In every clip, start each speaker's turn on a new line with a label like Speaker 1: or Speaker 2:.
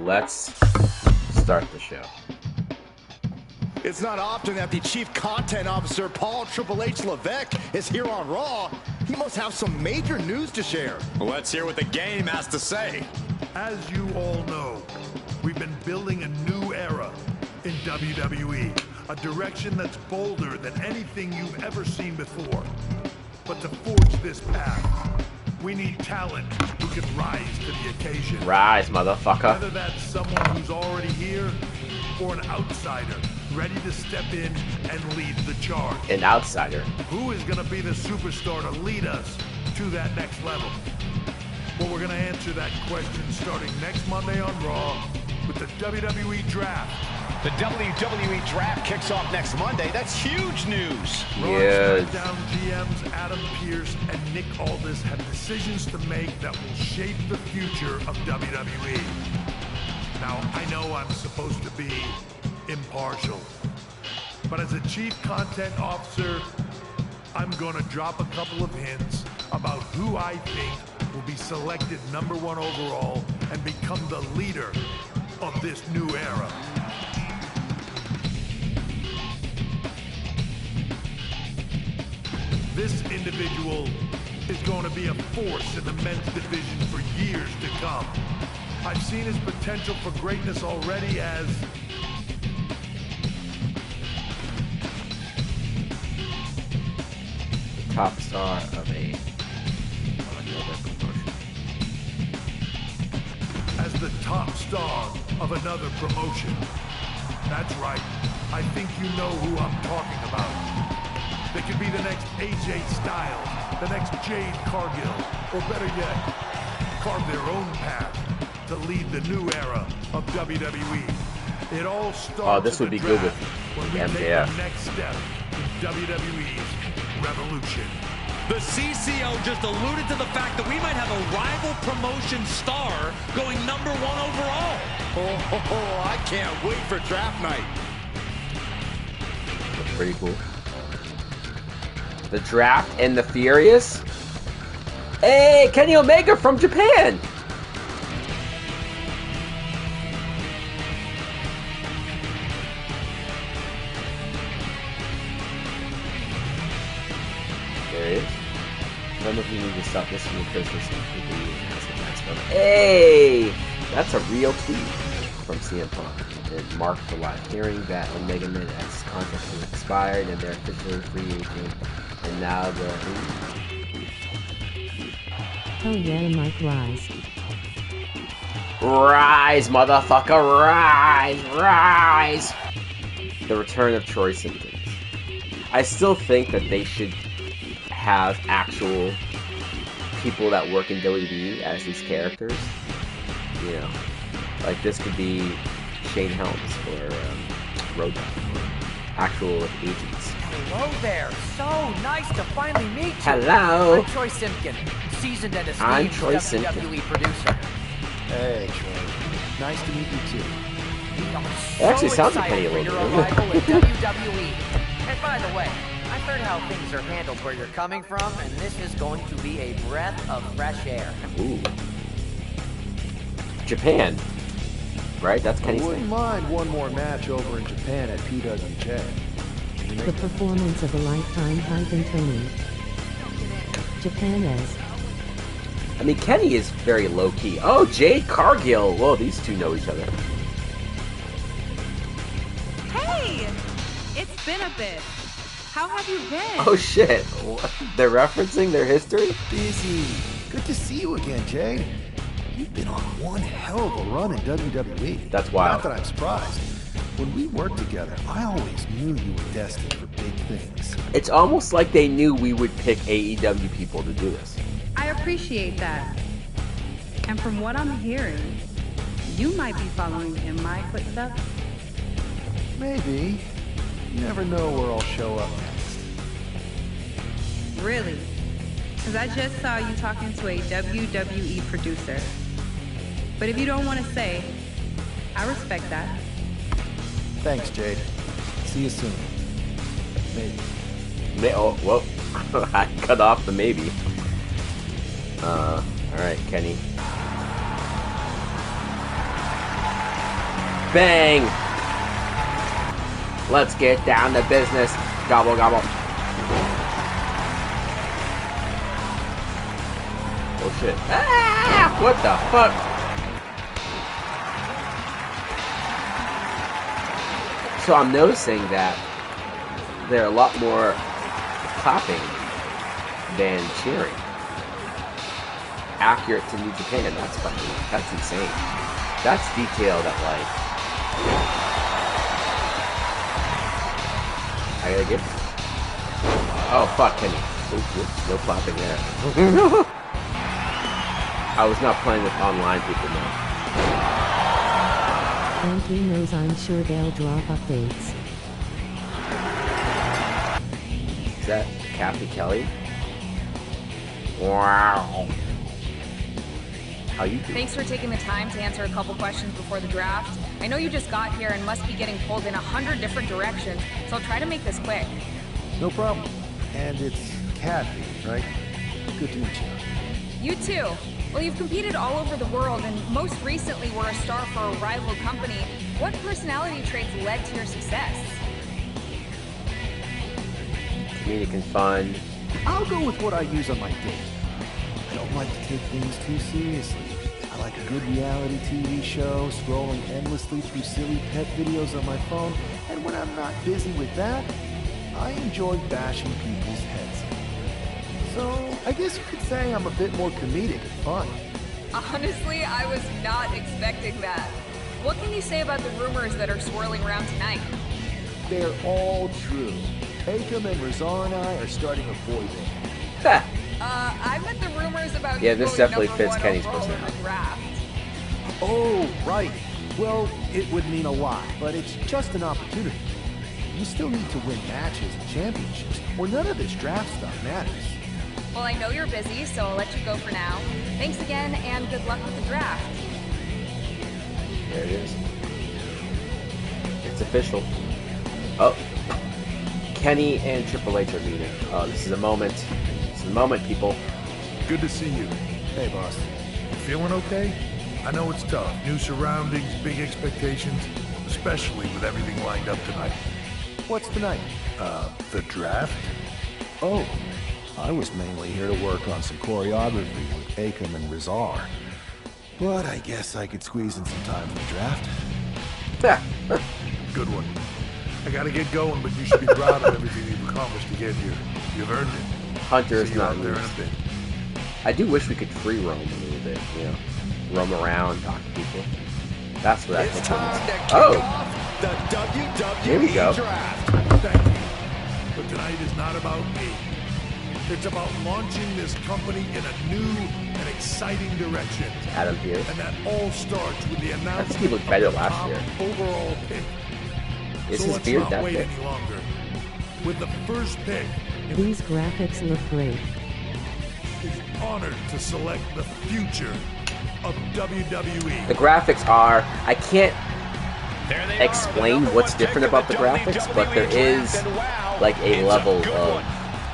Speaker 1: let's start the show.
Speaker 2: It's not often that the Chief Content Officer, Paul Triple H Levesque, is here on Raw. He must have some major news to share.
Speaker 3: Well, let's hear what the game has to say.
Speaker 4: As you all know, we've been building a new era in WWE. A direction that's bolder than anything you've ever seen before. But to forge this path, we need talent who can rise to the occasion.
Speaker 1: Rise, motherfucker.
Speaker 4: Whether that's someone who's already here or an outsider ready to step in and lead the charge.
Speaker 1: An outsider.
Speaker 4: Who is going to be the superstar to lead us to that next level? Well, we're going to answer that question starting next Monday on Raw with the WWE Draft.
Speaker 3: The WWE Draft kicks off next Monday. That's huge news.
Speaker 1: Yes.
Speaker 4: SmackDown GMs Adam Pearce and Nick Aldis have decisions to make that will shape the future of WWE. Now, I know I'm supposed to be impartial, but as a Chief Content Officer, I'm going to drop a couple of hints about who I think will be selected #1 overall and become the leader of this new era. This individual is going to be a force in the men's division for years to come. I've seen his potential for greatness already as
Speaker 1: the top star of another promotion.
Speaker 4: As the top star of another promotion. That's right. I think you know who I'm talking about. They could be the next AJ Styles, the next Jade Cargill, or better yet, carve their own path to lead the new era of WWE. It all starts.
Speaker 1: Oh, this would be good with MJF.
Speaker 4: The next step in WWE's revolution.
Speaker 5: The CCO just alluded to the fact that we might have a rival promotion star going #1 overall.
Speaker 2: Oh, I can't wait for draft night.
Speaker 1: That's pretty cool. The Draft and the Furious. Hey, Kenny Omega from Japan. There he is. None of you need to stop listening to Christmas and people you ask the next one. Hey, that's a real tweet from CM Punk. It marked the live hearing that Omega Men X contract has expired and they're officially free agent. And now the...
Speaker 6: Oh yeah, Mike Rise.
Speaker 1: Rise, motherfucker, rise, rise! The return of Troy Simpkins. I still think that they should have actual people that work in WWE as these characters. You know, like this could be Shane Helms or Road Dogg, or actual agents.
Speaker 7: Hello there. So nice to finally meet you.
Speaker 1: Hello.
Speaker 7: I'm Troy Simpkin, seasoned and
Speaker 1: I'm
Speaker 7: esteemed
Speaker 1: Troy
Speaker 7: WWE
Speaker 1: Simpkin.
Speaker 7: producer.
Speaker 8: Hey, Troy. Nice to meet you too.
Speaker 7: We are
Speaker 1: It actually
Speaker 7: so
Speaker 1: sounds like
Speaker 7: excited
Speaker 1: Kenny
Speaker 7: for
Speaker 1: a
Speaker 7: your
Speaker 1: little bit.
Speaker 7: arrival at WWE. And by the way, I've heard how things are handled where you're coming from, and this is going to be a breath of fresh air.
Speaker 1: Ooh. Japan. Right? That's Kenny's
Speaker 8: Wouldn't
Speaker 1: thing.
Speaker 8: mind one more match over in Japan at PWJ.
Speaker 6: The performance of a lifetime Ivan Tony. Japan is.
Speaker 1: I mean, Kenny is very low-key. Oh, Jade Cargill. Whoa, these two know each other.
Speaker 9: Hey! It's been a bit. How have you been?
Speaker 1: Oh, shit. What? They're referencing their history?
Speaker 8: Busy. Good to see you again, Jade. You've been on one hell of a run in WWE.
Speaker 1: That's wild.
Speaker 8: Not that I'm surprised. When we worked together, I always knew you were destined for big things.
Speaker 1: It's almost like they knew we would pick AEW people to do this.
Speaker 9: I appreciate that. And from what I'm hearing, you might be following in my footsteps.
Speaker 8: Maybe. You never know where I'll show up next.
Speaker 9: Really? Because I just saw you talking to a WWE producer. But if you don't want to say, I respect that.
Speaker 8: Thanks, Jade. See you soon. Maybe.
Speaker 1: Oh, whoa. I cut off the maybe. Alright, Kenny. Bang! Let's get down to business. Gobble, gobble. Oh shit. Ah! What the fuck? So I'm noticing that there are a lot more clapping than cheering. Accurate to New Japan. That's insane. That's detail that, like, I gotta get. Oh fuck, Kenny. Oops, no clapping there. I was not playing with online people now.
Speaker 6: And he knows I'm sure they'll drop updates.
Speaker 1: Is that Kathy Kelly? Wow. How you doing?
Speaker 10: Thanks for taking the time to answer a couple questions before the draft. I know you just got here and must be getting pulled in 100 different directions, so I'll try to make this quick.
Speaker 8: No problem. And it's Kathy, right? Good to meet you.
Speaker 10: You too. Well, you've competed all over the world and most recently were a star for a rival company. What personality traits led to your success?
Speaker 1: Comedic and fun.
Speaker 8: I'll go with what I use on my date. I don't like to take things too seriously. I like a good reality TV show, scrolling endlessly through silly pet videos on my phone, and when I'm not busy with that, I enjoy bashing people's heads in. So, I guess you could say I'm a bit more comedic and fun.
Speaker 10: Honestly, I was not expecting that. What can you say about the rumors that are swirling around tonight?
Speaker 8: They're all true. Akam and Razar and I are starting a boy band.
Speaker 10: I meant the rumors about
Speaker 1: Yeah,
Speaker 10: you
Speaker 1: this
Speaker 10: going
Speaker 1: definitely
Speaker 10: number
Speaker 1: fits
Speaker 10: one
Speaker 1: Kenny's
Speaker 10: overall in the
Speaker 1: personality.
Speaker 10: draft.
Speaker 8: Oh, right. Well, it would mean a lot, but it's just an opportunity. You still need to win matches and championships, or none of this draft stuff matters.
Speaker 10: Well, I know you're busy, so I'll let you go for now. Thanks again, and good luck with the draft.
Speaker 1: There it is. It's official. Oh. Kenny and Triple H are meeting. Oh, this is a moment. This is a moment, people.
Speaker 4: Good to see you.
Speaker 8: Hey, boss.
Speaker 4: You feeling okay? I know it's tough. New surroundings, big expectations, especially with everything lined up tonight.
Speaker 8: What's tonight?
Speaker 4: The draft?
Speaker 8: Oh, I was mainly here to work on some choreography with Akam and Razar. But I guess I could squeeze in some time for the draft.
Speaker 4: Good one. I gotta get going, but you should be proud of everything you've accomplished to get here. You've earned it.
Speaker 1: Hunter is
Speaker 4: See you
Speaker 1: not
Speaker 4: out there in a
Speaker 1: loose.
Speaker 4: bit.
Speaker 1: I do wish we could free roam a little bit, you know. Roam around, talk to people. That's what I
Speaker 2: It's
Speaker 1: think.
Speaker 2: time to kick
Speaker 1: Oh!
Speaker 2: off the WWE
Speaker 1: Here we go.
Speaker 2: draft.
Speaker 4: Thank you. But tonight is not about me. It's about launching this company in a new and exciting direction.
Speaker 1: Adam Pierce.
Speaker 4: And that all starts with the announcement
Speaker 1: he looked better
Speaker 4: of the
Speaker 1: last
Speaker 4: top
Speaker 1: year.
Speaker 4: overall pick.
Speaker 1: Is
Speaker 4: So
Speaker 1: his
Speaker 4: let's
Speaker 1: beard
Speaker 4: not
Speaker 1: that
Speaker 4: wait
Speaker 1: big?
Speaker 4: any longer. With the first pick,
Speaker 6: These graphics look great.
Speaker 4: is honored to select the future of WWE.
Speaker 1: The graphics are... I can't
Speaker 3: There they are,
Speaker 1: explain
Speaker 3: the number
Speaker 1: what's
Speaker 3: one
Speaker 1: different
Speaker 3: pick
Speaker 1: about the
Speaker 3: of
Speaker 1: graphics, but there
Speaker 3: WWE
Speaker 1: is
Speaker 3: draft, and wow,
Speaker 1: like a
Speaker 3: it's
Speaker 1: level
Speaker 3: good
Speaker 1: of
Speaker 3: one.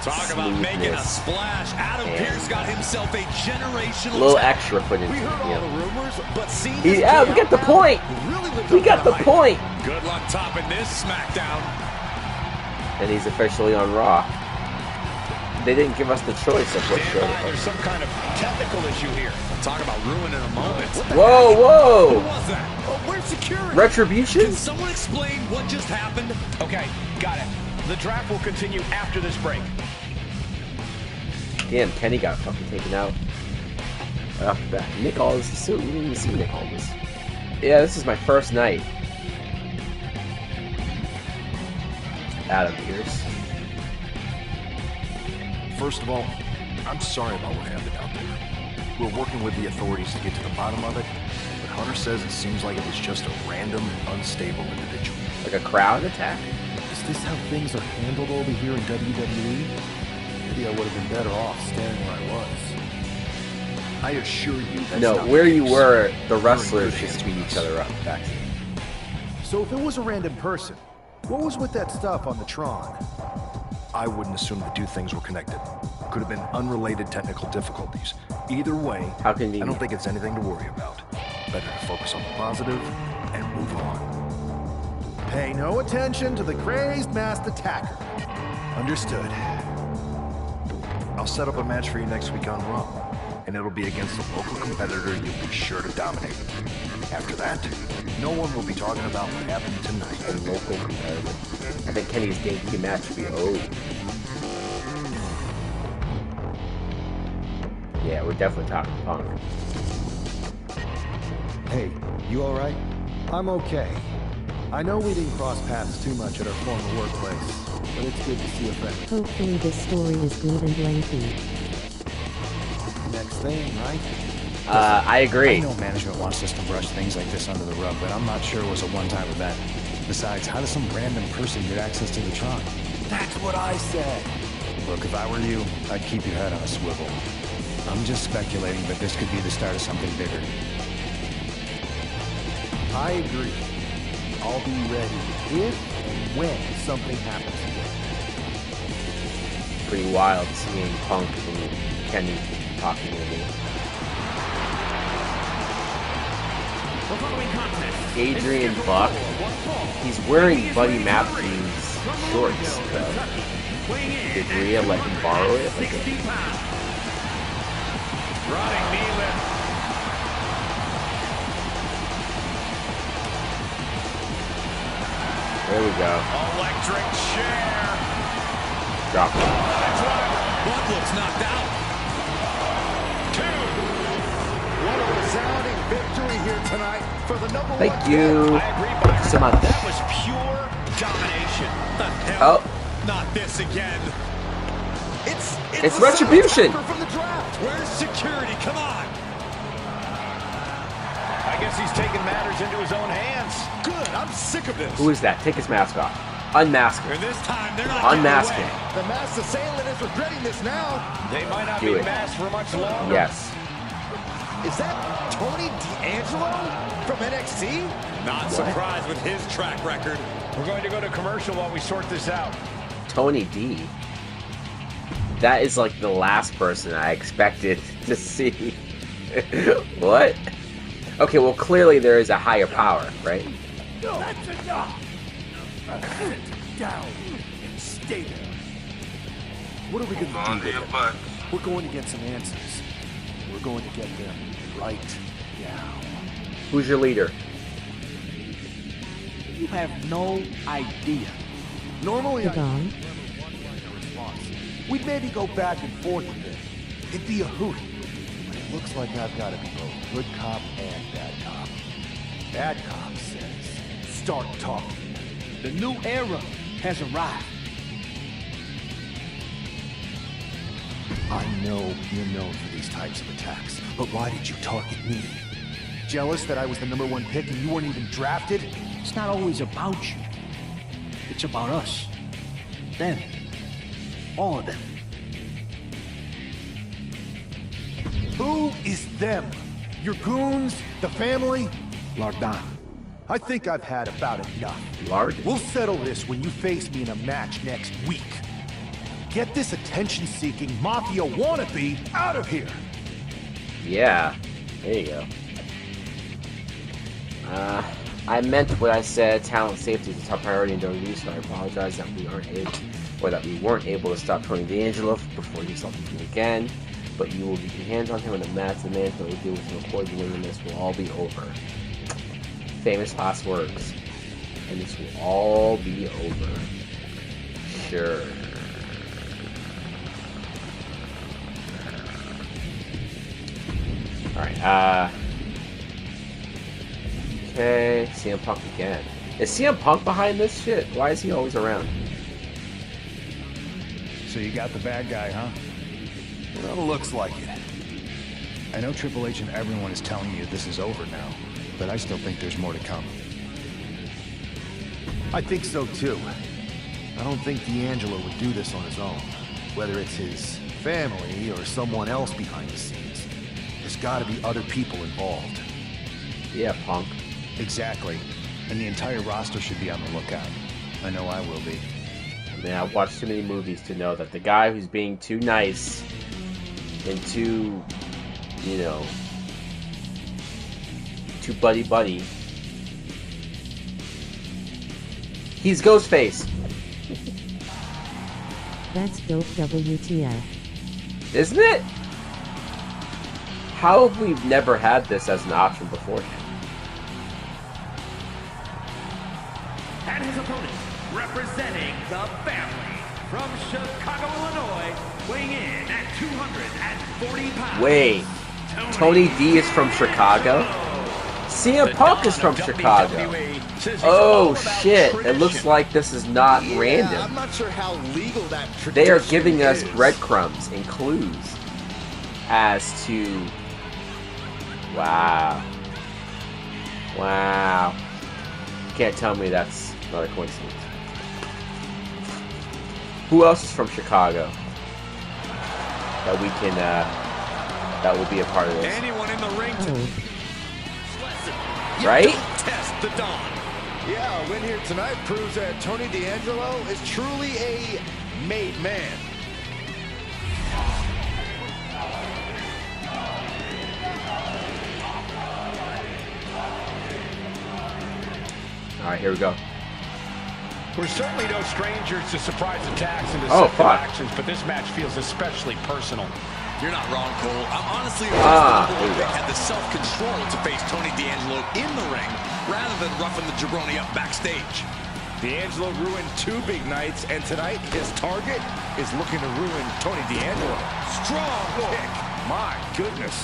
Speaker 3: Talk about making a
Speaker 1: smoothness
Speaker 5: Splash. Adam
Speaker 1: and
Speaker 5: Pearce got himself a generational
Speaker 1: a little
Speaker 5: talent.
Speaker 1: extra put into
Speaker 2: We
Speaker 1: it,
Speaker 2: heard
Speaker 1: you
Speaker 2: all the
Speaker 1: know.
Speaker 2: rumors, but seeing
Speaker 1: He,
Speaker 2: this
Speaker 1: yeah,
Speaker 2: play
Speaker 1: we got
Speaker 2: out
Speaker 1: the
Speaker 2: now
Speaker 1: point!
Speaker 2: really lived
Speaker 1: We
Speaker 2: up
Speaker 1: got
Speaker 2: to
Speaker 1: the
Speaker 2: hype.
Speaker 1: point!
Speaker 5: Good luck topping this SmackDown.
Speaker 1: And he's officially on Raw. They didn't give us the choice of what show
Speaker 3: Stand
Speaker 1: to
Speaker 3: by, there's
Speaker 1: put.
Speaker 3: some kind of technical issue here.
Speaker 5: Talk about ruining a moment.
Speaker 1: Whoa,
Speaker 5: Who
Speaker 1: whoa!
Speaker 5: was that?
Speaker 2: Oh, where's security?
Speaker 1: Retribution?
Speaker 5: Can someone explain what just happened?
Speaker 3: Okay, got it. The draft will continue after this break.
Speaker 1: Damn, Kenny got fucking taken out. Right off the bat. Nick Aldis, so we didn't even see Nick Aldis. Yeah, this is my first night. Adam Pearce.
Speaker 11: First of all, I'm sorry about what happened out there. We're working with the authorities to get to the bottom of it, but Hunter says it seems like it was just a random, unstable individual.
Speaker 1: Like a crowd attack?
Speaker 8: Is this how things are handled over here in WWE? Maybe I would have been better off staying where I was.
Speaker 11: I assure you that's
Speaker 1: No,
Speaker 11: not
Speaker 1: where
Speaker 11: the
Speaker 1: you
Speaker 11: case.
Speaker 1: were, the
Speaker 11: We're in
Speaker 1: wrestlers
Speaker 11: good
Speaker 1: just
Speaker 11: hands
Speaker 1: beat
Speaker 11: with
Speaker 1: each
Speaker 11: us.
Speaker 1: other up backstage.
Speaker 8: So if it was a random person, what was with that stuff on the Tron?
Speaker 11: I wouldn't assume the two things were connected. Could have been unrelated technical difficulties. Either way,
Speaker 1: How
Speaker 11: I
Speaker 1: convenient.
Speaker 11: don't think it's anything to worry about. Better to focus on the positive
Speaker 8: and move on. Pay no attention to the crazed masked attacker. Understood.
Speaker 11: I'll set up a match for you next week on Raw, and it'll be against a local competitor you'll be sure to dominate. After that, no one will be talking about what happened tonight.
Speaker 1: A local competitor. I think Kenny's debut match will be over. Yeah, we're definitely talking Punk.
Speaker 8: Hey, you alright? I'm okay. I know we didn't cross paths too much at our former workplace, but it's good to see a friend.
Speaker 6: Hopefully this story is good and lengthy.
Speaker 8: Next thing, right?
Speaker 1: I agree.
Speaker 12: I know management wants us to brush things like this under the rug, but I'm not sure it was a one-time event. Besides, how does some random person get access to the trunk?
Speaker 8: That's what I said.
Speaker 12: Look, if I were you, I'd keep your head on a swivel. I'm just speculating, but this could be the start of something bigger.
Speaker 8: I agree. I'll be ready if and when something happens again.
Speaker 1: Pretty wild seeing Punk and Kenny talking to me. Adrian Buck. He's wearing Buddy Matthews shorts, though. Did Rhea let him borrow it?
Speaker 3: Running knee lift.
Speaker 1: There we go.
Speaker 3: Electric chair.
Speaker 1: Drop it.
Speaker 3: That's one.
Speaker 5: Buck looks knocked out.
Speaker 2: What a resounding victory here tonight for the number
Speaker 1: Thank
Speaker 2: one.
Speaker 1: you.
Speaker 3: I agree, Byron.
Speaker 1: So much.
Speaker 3: That was pure domination. The hell?
Speaker 1: Oh,
Speaker 5: Not this again.
Speaker 1: it's retribution.
Speaker 2: From the draft.
Speaker 5: Where's security? Come on.
Speaker 3: I guess he's taking matters into his own hands.
Speaker 2: Good. I'm sick of this.
Speaker 1: Who is that? Take his mask off. Unmask him.
Speaker 5: And this time, they're not
Speaker 1: Unmask
Speaker 5: getting
Speaker 1: him.
Speaker 5: away.
Speaker 2: The masked assailant is regretting this now.
Speaker 3: They might not
Speaker 1: Do
Speaker 3: be
Speaker 1: it.
Speaker 3: masked for much longer.
Speaker 1: Yes.
Speaker 2: Is that Tony D'Angelo from NXT?
Speaker 5: Not surprised with his track record.
Speaker 3: We're going to go to commercial while we sort this out.
Speaker 1: Tony D. That is like the last person I expected to see. What? Okay, well clearly there is a higher power, right?
Speaker 8: That's enough! Sit down and stay there. What are we going to do with it? We're going to get some answers. We're going to get them right now.
Speaker 1: Who's your leader?
Speaker 8: You have no idea. Normally,
Speaker 6: The Dom.
Speaker 8: we'd maybe go back and forth a bit. It'd be a hoot. But it looks like I've got to be both good cop and bad cop. Bad cop says, start talking. The new era has arrived. I know you're known for these types of attacks, but why did you target me? Jealous that I was the #1 pick and you weren't even drafted?
Speaker 13: It's not always about you. It's about us. Them. All of them.
Speaker 8: Who is them? Your goons? The family?
Speaker 13: Lardan.
Speaker 8: I think I've had about enough.
Speaker 1: Lard?
Speaker 8: We'll settle this when you face me in a match next week. Get this attention-seeking mafia wannabe out of here!
Speaker 1: Yeah. There you go. I meant what I said. Talent safety is a top priority in WWE, so I apologize that we weren't able to stop Tony D'Angelo before he stopped him again. But you will get your hands on him in a match. The management will deal with him accordingly, and this will all be over. Famous last words. And this will all be over. Sure. Alright, okay, CM Punk again. Is CM Punk behind this shit? Why is he always around?
Speaker 12: So you got the bad guy, huh?
Speaker 8: Well, looks like it.
Speaker 12: I know Triple H and everyone is telling you this is over now, but I still think there's more to come.
Speaker 8: I think so too. I don't think D'Angelo would do this on his own. Whether it's his family or someone else behind the scenes. There's gotta be other people involved.
Speaker 1: Yeah, Punk.
Speaker 12: Exactly. And the entire roster should be on the lookout. I know I will be.
Speaker 1: I mean, I've watched too many movies to know that the guy who's being too nice and too, you know, too buddy-buddy He's Ghostface.
Speaker 6: That's dope, WTF.
Speaker 1: Isn't it? How have we never had this as an option beforehand?
Speaker 5: And his opponent, representing the family from Chicago, Illinois, weighing in at 240 pounds.
Speaker 1: Wait, Tony D is from Chicago? CM Punk is from Chicago. Oh shit, it looks like this is not random.
Speaker 2: I'm not sure how legal that tradition
Speaker 1: They are giving us
Speaker 2: is.
Speaker 1: breadcrumbs and clues as to... Wow. Wow. You can't tell me that's not a coincidence. Who else is from Chicago that we can, that will be a part of this?
Speaker 3: Anyone in the ring
Speaker 1: Right?
Speaker 3: test the Dawn.
Speaker 2: Yeah, a win here tonight proves that Tony D'Angelo is truly a made man.
Speaker 1: Alright, here we go.
Speaker 3: We're certainly no strangers to surprise attacks and
Speaker 1: deceptive
Speaker 3: actions, but this match feels especially personal.
Speaker 5: You're not wrong, Cole. I'm honestly
Speaker 1: here we go.
Speaker 5: had the self-control to face Tony D'Angelo in the ring rather than roughing the jabroni up backstage.
Speaker 2: D'Angelo ruined 2 big nights, and tonight his target is looking to ruin Tony D'Angelo. Strong kick. My goodness.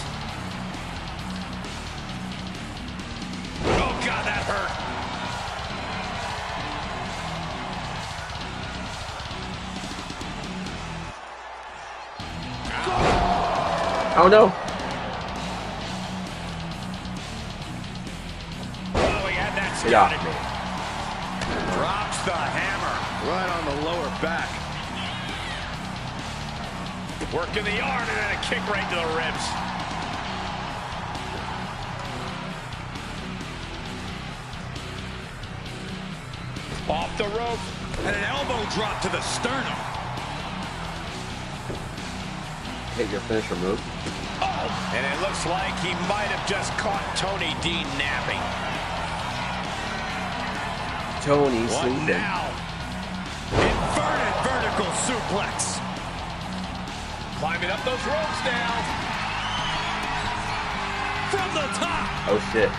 Speaker 3: Oh, God, that hurt.
Speaker 1: Oh no!
Speaker 3: Oh, he had that
Speaker 1: Get off
Speaker 3: started.
Speaker 1: me.
Speaker 3: Drops the hammer.
Speaker 2: Right on the lower back.
Speaker 3: Working the arm and then a kick right to the ribs. Off the rope.
Speaker 5: And an elbow drop to the sternum.
Speaker 1: Hit your finisher move.
Speaker 3: Oh, and it looks like he might have just caught Tony D napping.
Speaker 1: Tony
Speaker 3: What
Speaker 1: sleeping.
Speaker 3: now? Inverted vertical suplex. Climbing up those ropes now. From the top.
Speaker 1: Oh shit.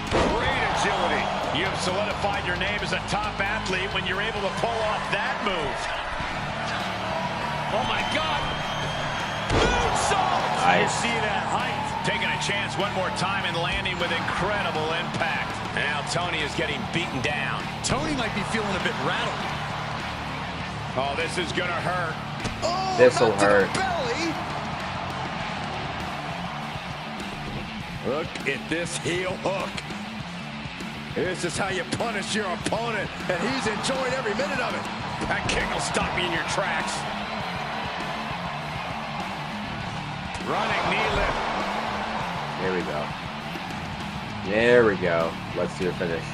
Speaker 3: Great agility. You have solidified your name as a top athlete when you're able to pull off that move. Oh my God. Moonsault.
Speaker 1: Nice.
Speaker 3: You see that height. Taking a chance one more time and landing with incredible impact. Now Tony is getting beaten down.
Speaker 5: Tony might be feeling a bit rattled.
Speaker 3: Oh, this is gonna hurt.
Speaker 2: Oh,
Speaker 1: This'll
Speaker 2: up to the
Speaker 1: hurt.
Speaker 2: belly. Look at this heel hook. This is how you punish your opponent, and he's enjoying every minute of it.
Speaker 3: That kick will stop you in your tracks. Running knee lift.
Speaker 1: There we go. There we go. Let's do the finish.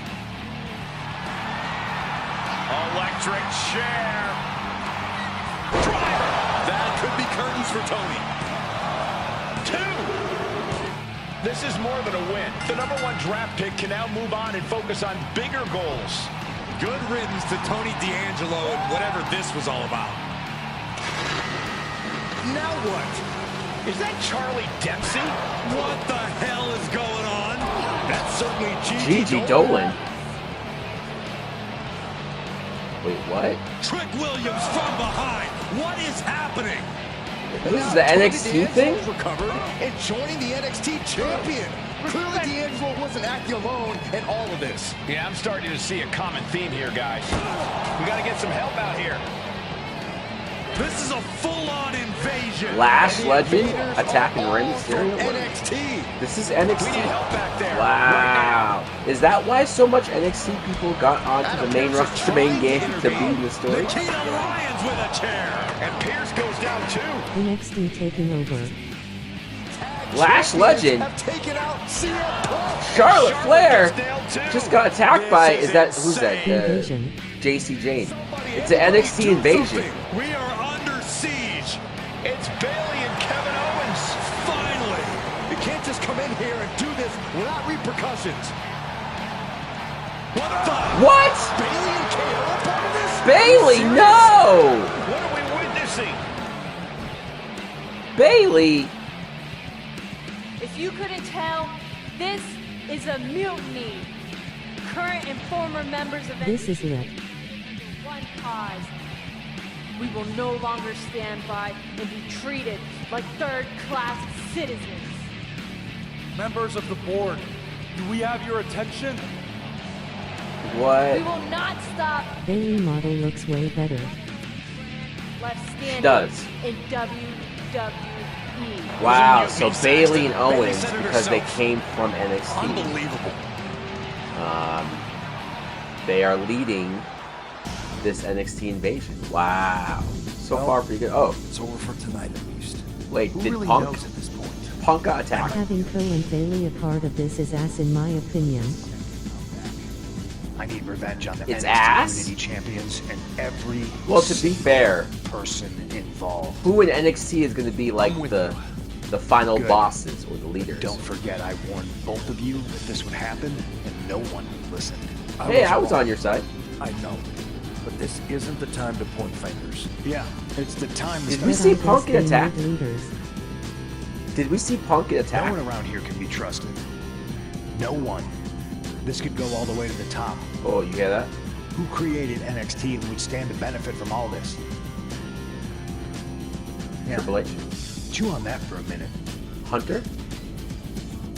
Speaker 3: Electric chair. Driver.
Speaker 5: That could be curtains for Tony.
Speaker 3: 2. This is more than a win. The #1 draft pick can now move on and focus on bigger goals.
Speaker 5: Good riddance to Tony D'Angelo and whatever this was all about.
Speaker 3: Now what? Is that Charlie Dempsey?
Speaker 5: What the hell is going on?
Speaker 3: That's certainly
Speaker 1: Gigi Dolan. Wait, what?
Speaker 5: Trick Williams from behind. What is happening?
Speaker 1: This is the NXT thing?
Speaker 2: Recovered and joining the NXT champion. Clearly D'Angelo wasn't acting alone in all of this.
Speaker 3: Yeah, I'm starting to see a common theme here, guys. We got to get some help out here.
Speaker 5: This is a full-on invasion.
Speaker 1: Lash Legend attacking Rey Mysterio?
Speaker 2: NXT.
Speaker 1: This is
Speaker 3: We
Speaker 1: NXT.
Speaker 3: need help back there.
Speaker 1: Wow. Is that why so much NXT people got onto the main roster, main game to be in the story?
Speaker 5: Nikita Lyons with a chair.
Speaker 3: And Pierce goes down too.
Speaker 6: NXT taking over.
Speaker 1: Lash Legend.
Speaker 2: Have taken out CM Punk.
Speaker 1: Charlotte Flair
Speaker 3: Gets nailed too.
Speaker 1: just got attacked by, is that, who's that?
Speaker 6: Invasion.
Speaker 1: JC Jane. It's an NXT invasion.
Speaker 5: We are under siege.
Speaker 3: It's Bayley and Kevin Owens.
Speaker 5: Finally.
Speaker 2: You can't just come in here and do this without repercussions.
Speaker 3: What the?
Speaker 1: What?
Speaker 2: Bayley and
Speaker 1: Bailey, no!
Speaker 3: What are we witnessing?
Speaker 1: Bailey!
Speaker 14: If you couldn't tell, this is a mutiny. Current and former members of
Speaker 6: This is lit.
Speaker 14: one cause. We will no longer stand by and be treated like third-class citizens.
Speaker 5: Members of the board, do we have your attention?
Speaker 1: What?
Speaker 14: We will not stop
Speaker 6: Bailey model looks way better.
Speaker 14: left standing
Speaker 1: Does.
Speaker 14: in WWE.
Speaker 1: Wow, so Bailey and Owens, because they came from NXT.
Speaker 3: Unbelievable.
Speaker 1: They are leading this NXT invasion. Wow. So far, pretty good. Oh.
Speaker 11: It's over for tonight at least.
Speaker 1: Wait,
Speaker 11: Who
Speaker 1: did
Speaker 11: really
Speaker 1: Punk?
Speaker 11: knows at this point?
Speaker 1: Punk got attacked.
Speaker 6: Having Cole and Bailey a part of this is ass in my opinion.
Speaker 12: I need revenge on the
Speaker 1: It's
Speaker 12: NXT
Speaker 1: ass?
Speaker 12: Unity Champions and every
Speaker 1: Well, to be fair,
Speaker 12: person involved.
Speaker 1: who in NXT is going to be like the final
Speaker 12: Good.
Speaker 1: bosses or the leaders?
Speaker 12: Don't forget, I warned both of you that this would happen, and no one listened.
Speaker 1: Hey, I was on your side.
Speaker 11: I know. But this isn't the time to point fingers.
Speaker 12: Yeah, it's the time to
Speaker 1: Did
Speaker 12: start.
Speaker 1: we see Punk get
Speaker 6: They
Speaker 1: attacked?
Speaker 6: need leaders.
Speaker 1: Did we see Punk get
Speaker 12: No
Speaker 1: attacked?
Speaker 12: one around here can be trusted. No one. This could go all the way to the top.
Speaker 1: Oh, you hear that?
Speaker 12: Who created NXT and would stand to benefit from all this? Yeah,
Speaker 1: Triple H?
Speaker 12: chew on that for a minute.
Speaker 1: Hunter?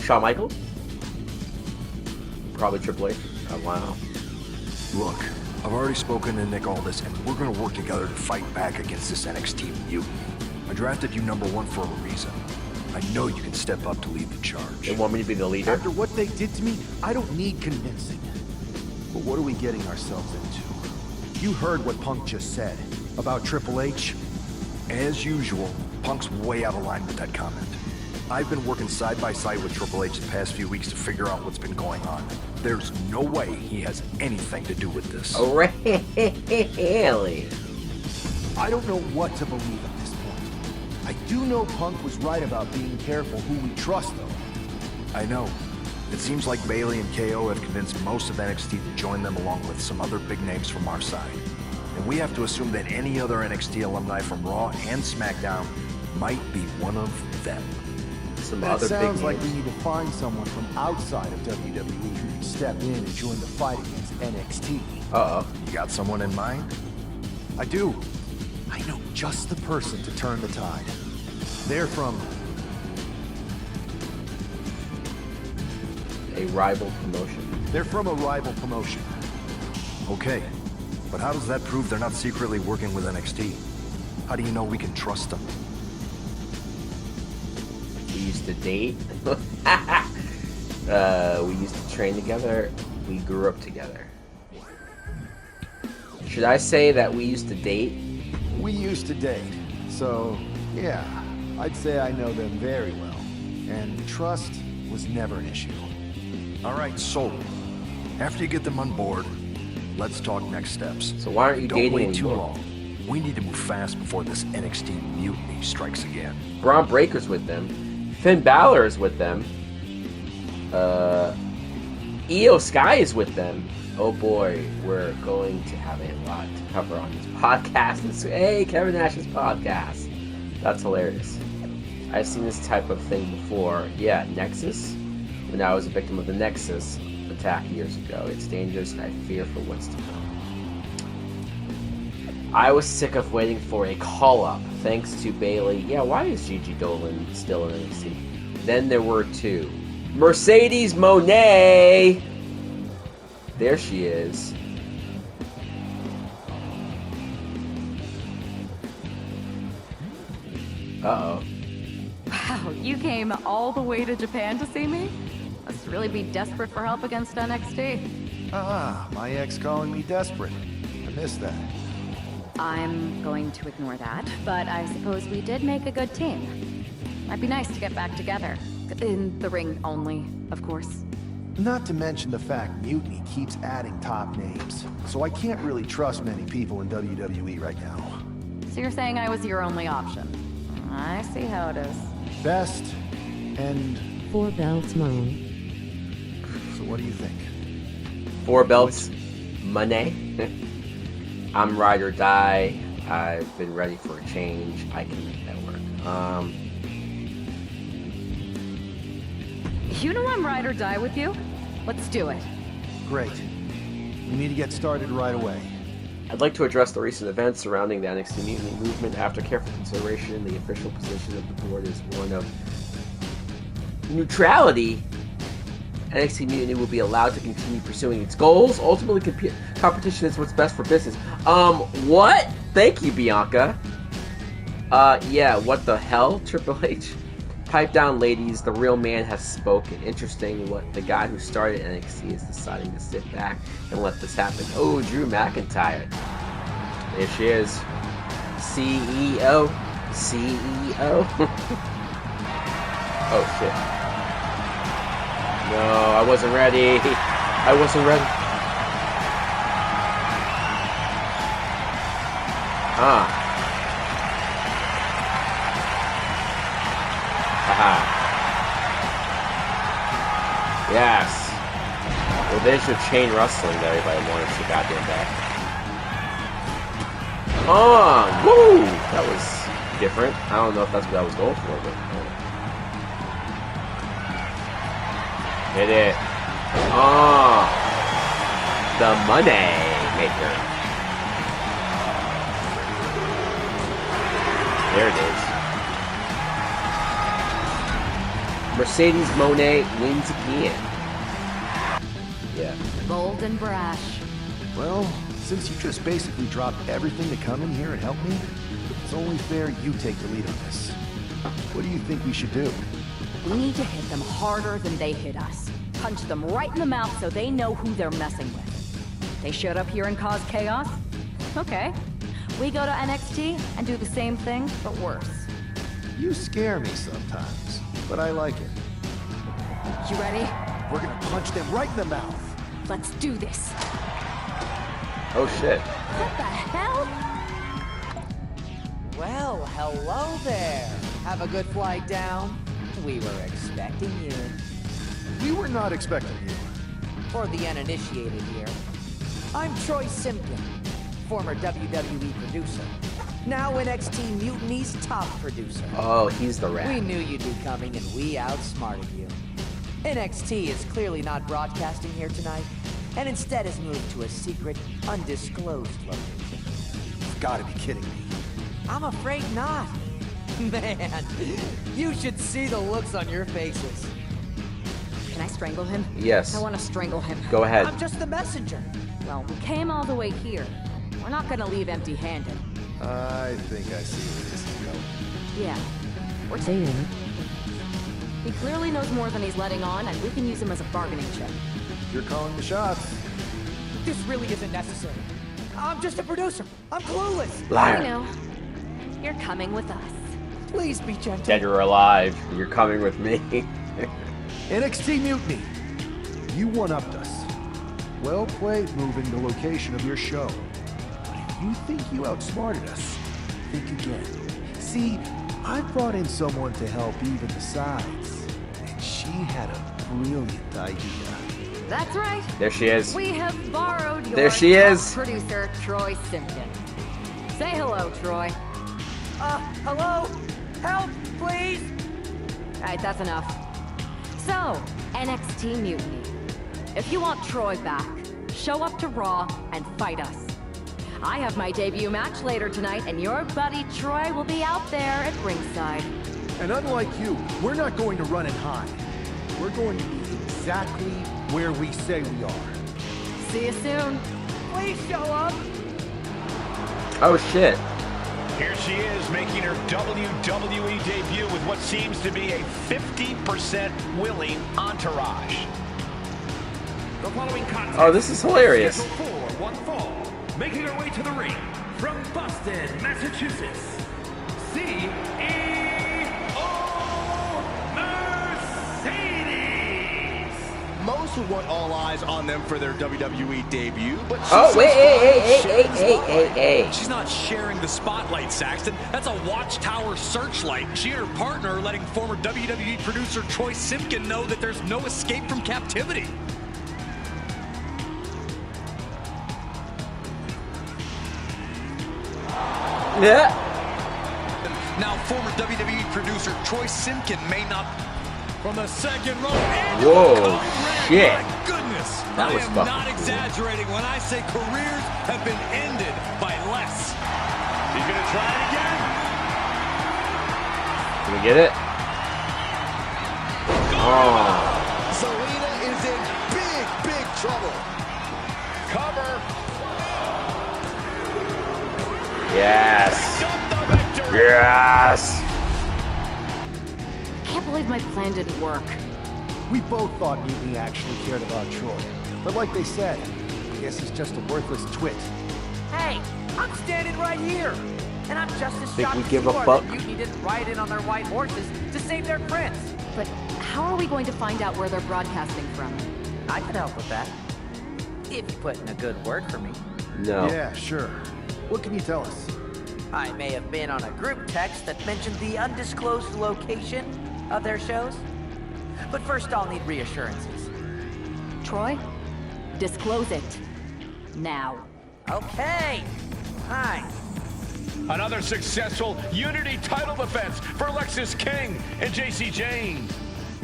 Speaker 1: Shawn Michaels? Probably Triple H. Oh, wow.
Speaker 11: Look, I've already spoken to Nick Aldis, and we're gonna work together to fight back against this NXT mutiny. I drafted you #1 for a reason. I know you can step up to lead the charge.
Speaker 1: They want me to be the leader?
Speaker 8: After what they did to me, I don't need convincing. But what are we getting ourselves into? You heard what Punk just said about Triple H.
Speaker 11: As usual, Punk's way out of line with that comment. I've been working side by side with Triple H the past few weeks to figure out what's been going on. There's no way he has anything to do with this.
Speaker 1: Oh, really?
Speaker 8: I don't know what to believe at this point. I do know Punk was right about being careful who we trust, though.
Speaker 11: I know. It seems like Bailey and KO have convinced most of NXT to join them along with some other big names from our side. And we have to assume that any other NXT alumni from Raw and SmackDown might be one of them.
Speaker 1: Some
Speaker 8: That
Speaker 1: other
Speaker 8: sounds
Speaker 1: big
Speaker 8: like
Speaker 1: names.
Speaker 8: we need to find someone from outside of WWE who can step in and join the fight against NXT.
Speaker 1: Uh-oh.
Speaker 11: You got someone in mind?
Speaker 8: I do. I know just the person to turn the tide. They're from...
Speaker 1: A rival promotion.
Speaker 8: They're from a rival promotion.
Speaker 11: Okay, but how does that prove they're not secretly working with NXT? How do you know we can trust them?
Speaker 1: We used to date. We used to train together. We grew up together. Should I say that we used to date?
Speaker 8: We used to date, so yeah, I'd say I know them very well. And trust was never an issue.
Speaker 11: All right, so after you get them on board, let's talk next steps.
Speaker 1: So why aren't you
Speaker 11: Don't
Speaker 1: dating
Speaker 11: wait too
Speaker 1: anymore?
Speaker 11: long. We need to move fast before this NXT mutiny strikes again.
Speaker 1: Braun Breaker's with them. Finn Balor is with them. Io Sky is with them. Oh boy, we're going to have a lot to cover on this podcast. Hey, Kevin Nash's podcast. That's hilarious. I've seen this type of thing before. Yeah, Nexus. When I was a victim of the Nexus attack years ago. It's dangerous and I fear for what's to come. I was sick of waiting for a call-up, thanks to Bailey. Yeah, why is Gigi Dolan still in NXT? Then there were two. Mercedes Moné! There she is. Uh-oh.
Speaker 15: Wow, you came all the way to Japan to see me? Must really be desperate for help against NXT.
Speaker 8: Ah, my ex calling me desperate. I missed that.
Speaker 15: I'm going to ignore that, but I suppose we did make a good team. Might be nice to get back together. In the ring only, of course.
Speaker 8: Not to mention the fact Mutiny keeps adding top names, so I can't really trust many people in WWE right now.
Speaker 15: So you're saying I was your only option? I see how it is.
Speaker 8: Best, and...
Speaker 6: 4 belts moan.
Speaker 8: So what do you think?
Speaker 1: 4 belts, money. I'm ride or die. I've been ready for a change. I can make that work.
Speaker 15: You know I'm ride or die with you. Let's do it.
Speaker 8: Great. We need to get started right away.
Speaker 1: I'd like to address the recent events surrounding the NXT Mutiny movement. After careful consideration, the official position of the board is one of neutrality. NXT Mutiny will be allowed to continue pursuing its goals. Ultimately, competition is what's best for business. What? Thank you, Bianca. Yeah, what the hell, Triple H? Pipe down, ladies. The real man has spoken. Interesting what the guy who started NXT is deciding to sit back and let this happen. Oh, Drew McIntyre. There she is. CEO. CEO. Oh, shit. No, I wasn't ready. I wasn't ready. Haha. Yes. Well, they should chain wrestling that everybody wanted so goddamn bad. Woo! That was different. I don't know if that's what I was going for, but hit it. The money maker. There it is. Mercedes Moné wins again. Yeah.
Speaker 15: Bold and brash.
Speaker 8: Well, since you just basically dropped everything to come in here and help me, it's only fair you take the lead on this. What do you think we should do?
Speaker 15: We need to hit them harder than they hit us. Punch them right in the mouth so they know who they're messing with. They showed up here and caused chaos? Okay. We go to NXT and do the same thing, but worse.
Speaker 8: You scare me sometimes, but I like it.
Speaker 15: You ready?
Speaker 8: We're gonna punch them right in the mouth.
Speaker 15: Let's do this.
Speaker 1: Oh shit.
Speaker 15: What the hell?
Speaker 7: Well, hello there. Have a good flight down. We were expecting you.
Speaker 8: We were not expecting you.
Speaker 7: For the uninitiated here, I'm Troy Simpkin, former WWE producer. Now NXT Mutiny's top producer.
Speaker 1: Oh, he's the rat.
Speaker 7: We knew you'd be coming and we outsmarted you. NXT is clearly not broadcasting here tonight, and instead has moved to a secret, undisclosed location.
Speaker 8: You've got to be kidding me.
Speaker 7: I'm afraid not. Man, you should see the looks on your faces.
Speaker 15: Can I strangle him?
Speaker 1: Yes.
Speaker 15: I want to strangle him.
Speaker 1: Go ahead.
Speaker 7: I'm just the messenger.
Speaker 15: Well, we came all the way here. We're not gonna leave empty-handed.
Speaker 8: I think I see where this is going.
Speaker 15: Yeah. We're taking. He clearly knows more than he's letting on, and we can use him as a bargaining chip.
Speaker 8: You're calling the shots.
Speaker 7: This really isn't necessary. I'm just a producer. I'm clueless.
Speaker 1: Liar.
Speaker 15: I know. You're coming with us.
Speaker 7: Please be gentle.
Speaker 1: Dead or alive, you're coming with me.
Speaker 8: NXT Mutiny. You one-upped us. Well played moving the location of your show. But if you think you outsmarted us, think again. See, I brought in someone to help even the sides, and she had a brilliant idea.
Speaker 15: That's right.
Speaker 1: There she is.
Speaker 15: We have borrowed your
Speaker 1: There she is.
Speaker 15: producer, Troy Simpkin. Say hello, Troy.
Speaker 7: Hello? Help, please!
Speaker 15: Alright, that's enough. So, NXT Mutiny. If you want Troy back, show up to Raw and fight us. I have my debut match later tonight, and your buddy Troy will be out there at ringside.
Speaker 8: And unlike you, we're not going to run and hide. We're going to be exactly where we say we are.
Speaker 15: See you soon.
Speaker 7: Please show up!
Speaker 1: Oh shit.
Speaker 3: Here she is, making her WWE debut with what seems to be a 50% willing entourage.
Speaker 5: The following contest.
Speaker 1: Oh, this is hilarious.
Speaker 5: For one fall, making her way to the ring from Boston, Massachusetts, CEO Mercedes.
Speaker 2: Most would want all eyes on them for their WWE debut, but
Speaker 5: She's not sharing the spotlight, Saxton. That's a watchtower searchlight. She and her partner are letting former WWE producer Troy Simpkin know that there's no escape from captivity.
Speaker 1: Yeah.
Speaker 5: Now, former WWE producer Troy Simkin may not. From the second row.
Speaker 1: Whoa, shit.
Speaker 5: My goodness.
Speaker 1: That was
Speaker 5: I am
Speaker 1: fucking
Speaker 5: not
Speaker 1: cool.
Speaker 5: exaggerating when I say careers have been ended by less.
Speaker 3: He's going to try it again.
Speaker 1: Can we get it? Oh.
Speaker 2: Zelina is in big trouble.
Speaker 3: Cover.
Speaker 1: Yes. Yes.
Speaker 15: I can't believe my plan didn't work.
Speaker 8: We both thought Mutiny actually cared about Troy. But like they said, I guess he's just a worthless twit.
Speaker 7: Hey, I'm standing right here. And I'm just as
Speaker 1: Think
Speaker 7: shocked
Speaker 1: we
Speaker 7: as
Speaker 1: give
Speaker 7: you
Speaker 1: a
Speaker 7: are
Speaker 1: fuck?
Speaker 7: that Mutiny didn't ride in on their white horses to save their prince.
Speaker 15: But how are we going to find out where they're broadcasting from?
Speaker 7: I can help with that. If you put in a good word for me.
Speaker 1: No.
Speaker 8: Yeah, sure. What can you tell us?
Speaker 7: I may have been on a group text that mentioned the undisclosed location of their shows. But first I'll need reassurances.
Speaker 15: Troy, disclose it. Now.
Speaker 7: Okay. Fine.
Speaker 3: Another successful Unity title defense for Lexis King and JC James.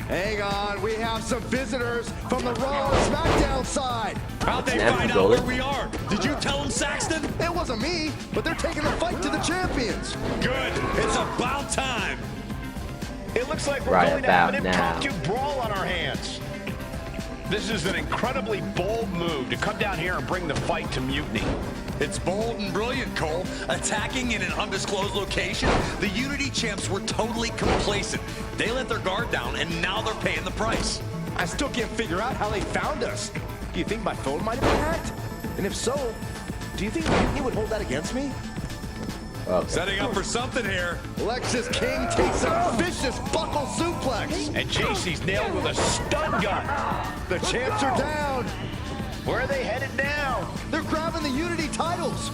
Speaker 2: Hang on, we have some visitors from the Raw and SmackDown side.
Speaker 5: How'd they
Speaker 1: Snap
Speaker 5: find
Speaker 1: the
Speaker 5: out where
Speaker 1: building.
Speaker 5: we are? Did you tell them, Saxton?
Speaker 2: It wasn't me, but they're taking the fight to the champions.
Speaker 5: Good. It's about time.
Speaker 3: It looks like we're
Speaker 1: Right
Speaker 3: going to have an
Speaker 1: about
Speaker 3: impromptu brawl on our hands. This is an incredibly bold move to come down here and bring the fight to Mutiny.
Speaker 5: It's bold and brilliant, Cole. Attacking in an undisclosed location, the Unity champs were totally complacent. They let their guard down, and now they're paying the price.
Speaker 2: I still can't figure out how they found us. Do you think my phone might have been hacked? And if so, do you think Mutiny would hold that against me?
Speaker 1: Okay.
Speaker 5: Setting up for something here.
Speaker 2: Lexis King takes a vicious buckle suplex.
Speaker 3: And JC's nailed with a stun gun.
Speaker 2: The champs are down.
Speaker 3: Where are they headed now?
Speaker 2: They're grabbing the Unity titles.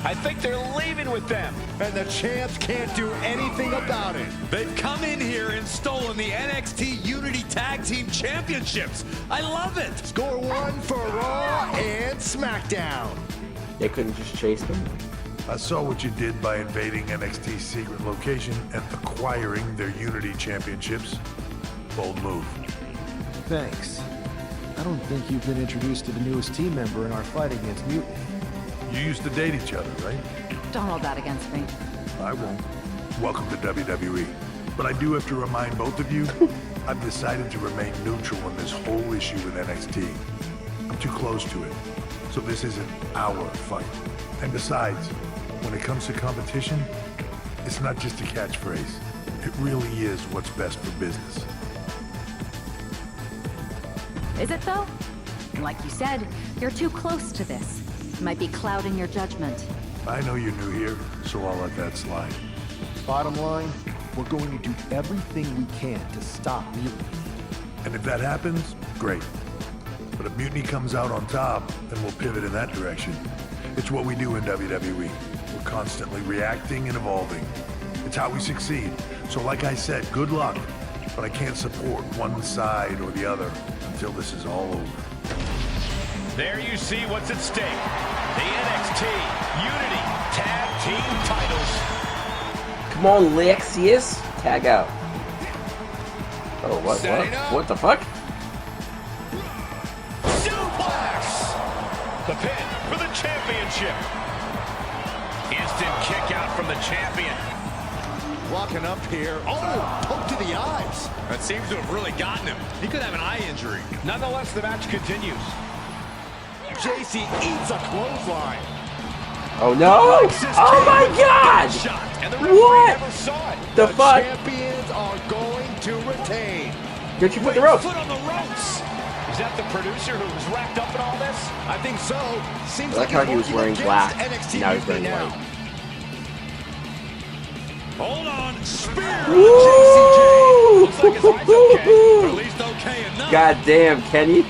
Speaker 3: I think they're leaving with them.
Speaker 2: And the champs can't do anything about it.
Speaker 5: They've come in here and stolen the NXT Unity Tag Team Championships. I love it.
Speaker 2: Score one for Raw and SmackDown.
Speaker 1: They couldn't just chase them?
Speaker 4: I saw what you did by invading NXT's secret location and acquiring their Unity championships. Bold move.
Speaker 8: Thanks. I don't think you've been introduced to the newest team member in our fight against Mutiny.
Speaker 4: You used to date each other, right?
Speaker 15: Don't hold that against me.
Speaker 4: I won't. Welcome to WWE. But I do have to remind both of you, I've decided to remain neutral in this whole issue with NXT. I'm too close to it, so this isn't our fight. And besides, when it comes to competition, it's not just a catchphrase. It really is what's best for business.
Speaker 15: Is it though? Like you said, you're too close to this. Might be clouding your judgment.
Speaker 4: I know you're new here, so I'll let that slide.
Speaker 8: Bottom line, we're going to do everything we can to stop Mutiny.
Speaker 4: And if that happens, great. But if Mutiny comes out on top, then we'll pivot in that direction. It's what we do in WWE. We're constantly reacting and evolving. It's how we succeed. So like I said, good luck. But I can't support one side or the other until this is all over.
Speaker 3: There you see what's at stake. The NXT Unity Tag Team titles.
Speaker 1: Come on, Lexius. Tag out. Oh, what? What the fuck?
Speaker 3: Suplex! The pin for the championship. Instant kick out from the champion.
Speaker 2: Walking up here. Oh, poke to the eyes.
Speaker 5: That seems to have really gotten him. He could have an eye injury.
Speaker 3: Nonetheless, the match continues.
Speaker 2: JC eats a clothesline.
Speaker 1: Oh no! Oh my god!
Speaker 3: And the referee
Speaker 1: What?
Speaker 3: never saw it.
Speaker 1: The fuck?
Speaker 2: Champions are going to retain.
Speaker 1: Don't you put the rope?
Speaker 3: Foot on the ropes. Is that the producer who was wrapped up in all this?
Speaker 2: I think so. Seems
Speaker 1: I like how he was
Speaker 2: he's
Speaker 1: wearing
Speaker 2: working
Speaker 1: black.
Speaker 2: against NXT
Speaker 1: Now he's wearing
Speaker 2: now.
Speaker 1: white.
Speaker 5: Hold on. Spear.
Speaker 1: Woo!
Speaker 5: Looks like his eye's okay. Or at least okay enough.
Speaker 1: God damn, Kenny.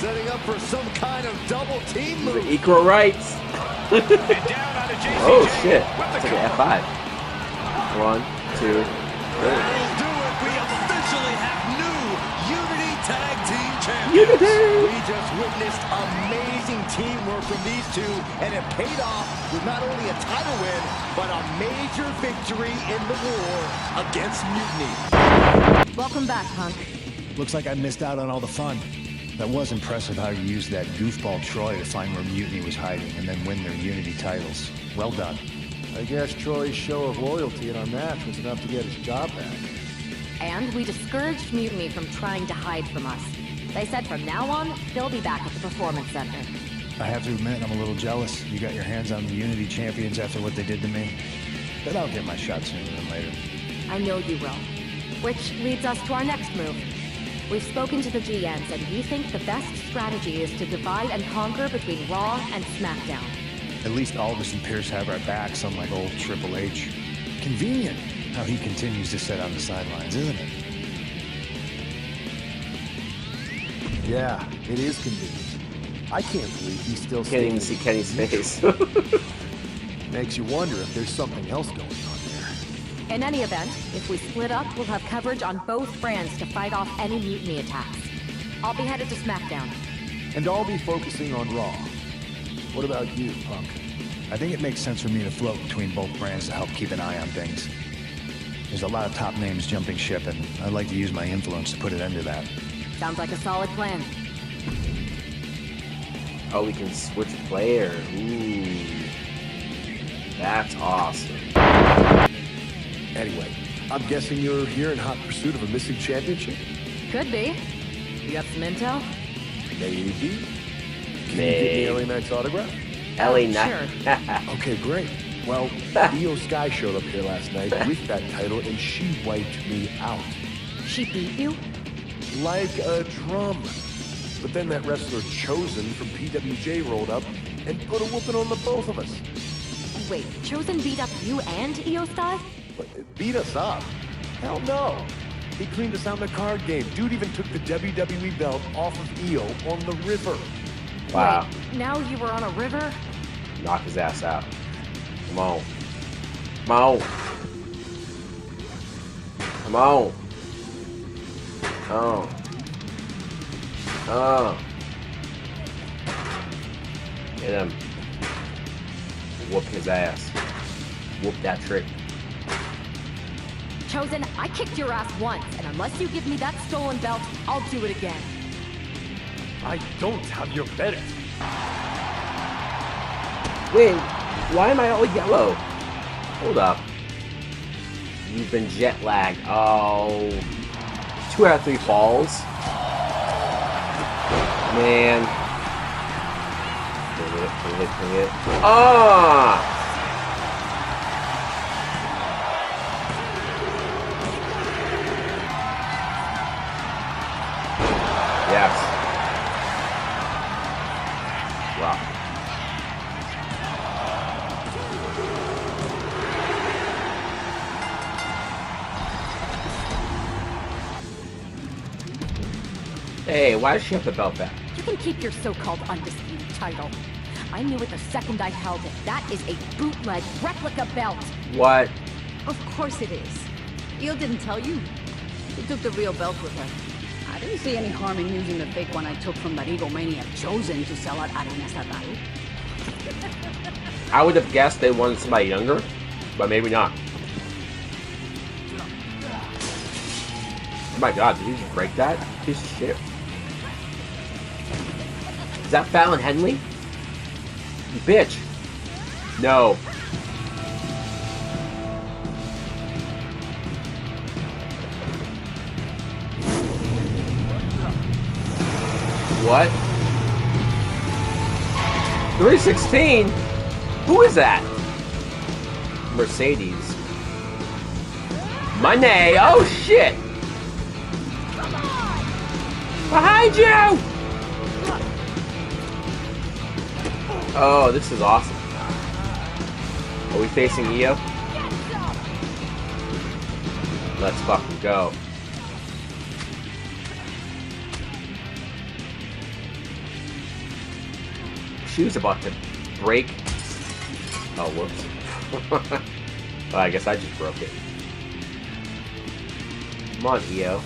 Speaker 2: Setting up for some kind of double team move.
Speaker 1: Equal rights.
Speaker 3: And down onto JC.
Speaker 1: Oh shit. It's like an F5. 1, 2, 3.
Speaker 5: That'll do it. We officially have new Unity Tag Team Champions.
Speaker 2: We just witnessed amazing teamwork from these two, and it paid off with not only a title win, but a major victory in the war against Mutiny.
Speaker 15: Welcome back, Punk.
Speaker 12: Looks like I missed out on all the fun. That was impressive how you used that goofball Troy to find where Mutiny was hiding and then win their Unity titles. Well done.
Speaker 8: I guess Troy's show of loyalty in our match was enough to get his job back.
Speaker 15: And we discouraged Mutiny from trying to hide from us. They said from now on, they'll be back at the Performance Center.
Speaker 12: I have to admit, I'm a little jealous. You got your hands on the Unity champions after what they did to me. But I'll get my shot sooner than later.
Speaker 15: I know you will. Which leads us to our next move. We've spoken to the GMs, and we think the best strategy is to divide and conquer between Raw and SmackDown.
Speaker 12: At least Aldous and Pierce have our backs, unlike old Triple H. Convenient how he continues to sit on the sidelines, isn't it?
Speaker 8: Yeah, it is convenient. I can't believe he's still
Speaker 1: Can't even see Kenny's face.
Speaker 8: Makes you wonder if there's something else going on there.
Speaker 15: In any event, if we split up, we'll have coverage on both brands to fight off any Mutiny attacks. I'll be headed to SmackDown.
Speaker 8: And I'll be focusing on Raw. What about you, Punk?
Speaker 12: I think it makes sense for me to float between both brands to help keep an eye on things. There's a lot of top names jumping ship, and I'd like to use my influence to put an end to that.
Speaker 15: Sounds like a solid plan.
Speaker 1: Oh, we can switch player. Ooh. That's awesome.
Speaker 8: Anyway, I'm guessing you're here in hot pursuit of a missing championship?
Speaker 15: Could be. You have some intel?
Speaker 8: Maybe. Can you get me LA Knight's autograph?
Speaker 1: LA Knight?
Speaker 15: Sure.
Speaker 8: Okay, great. Well, Io Sky showed up here last night with that title, and she wiped me out.
Speaker 15: She beat you?
Speaker 8: Like a drum. But then that wrestler Chosen from PWJ rolled up and put a whooping on the both of us.
Speaker 15: Wait, Chosen beat up you and Io Sky?
Speaker 8: Beat us up? Hell no. He cleaned us out in the card game. Dude even took the WWE belt off of Io on the river.
Speaker 1: Wow.
Speaker 15: Wait, now you were on a river?
Speaker 1: Knock his ass out. Come on. Come on. Come on. Oh. Oh. Get him. Whoop his ass. Whoop that trick.
Speaker 15: Chosen, I kicked your ass once, and unless you give me that stolen belt, I'll do it again.
Speaker 8: I don't have your belt.
Speaker 1: Wait, why am I all yellow? Hold up. You've been jet lagged. Oh. 2 out of 3 falls. Man. Bring it. Ah! Yes. Wow. Hey, why does she have the belt back?
Speaker 15: You can keep your so-called undisputed title. I knew it the second I held it. That is a bootleg replica belt.
Speaker 1: What?
Speaker 14: Of course it is. Io didn't tell you. She took the real belt with her. I didn't see any harm in using the fake one I took from that egomaniac Chosen to sell at Arena Estatal.
Speaker 1: I would have guessed they wanted somebody younger, but maybe not. Oh my god, did he just break that? Piece of shit. Is that Fallon Henley? You bitch. No. What? 316? Who is that? Mercedes. Money! Oh shit! Behind you! Oh, this is awesome. Are we facing Io? Let's fucking go. She was about to break. Oh, whoops. Well, I guess I just broke it. Come on, Io.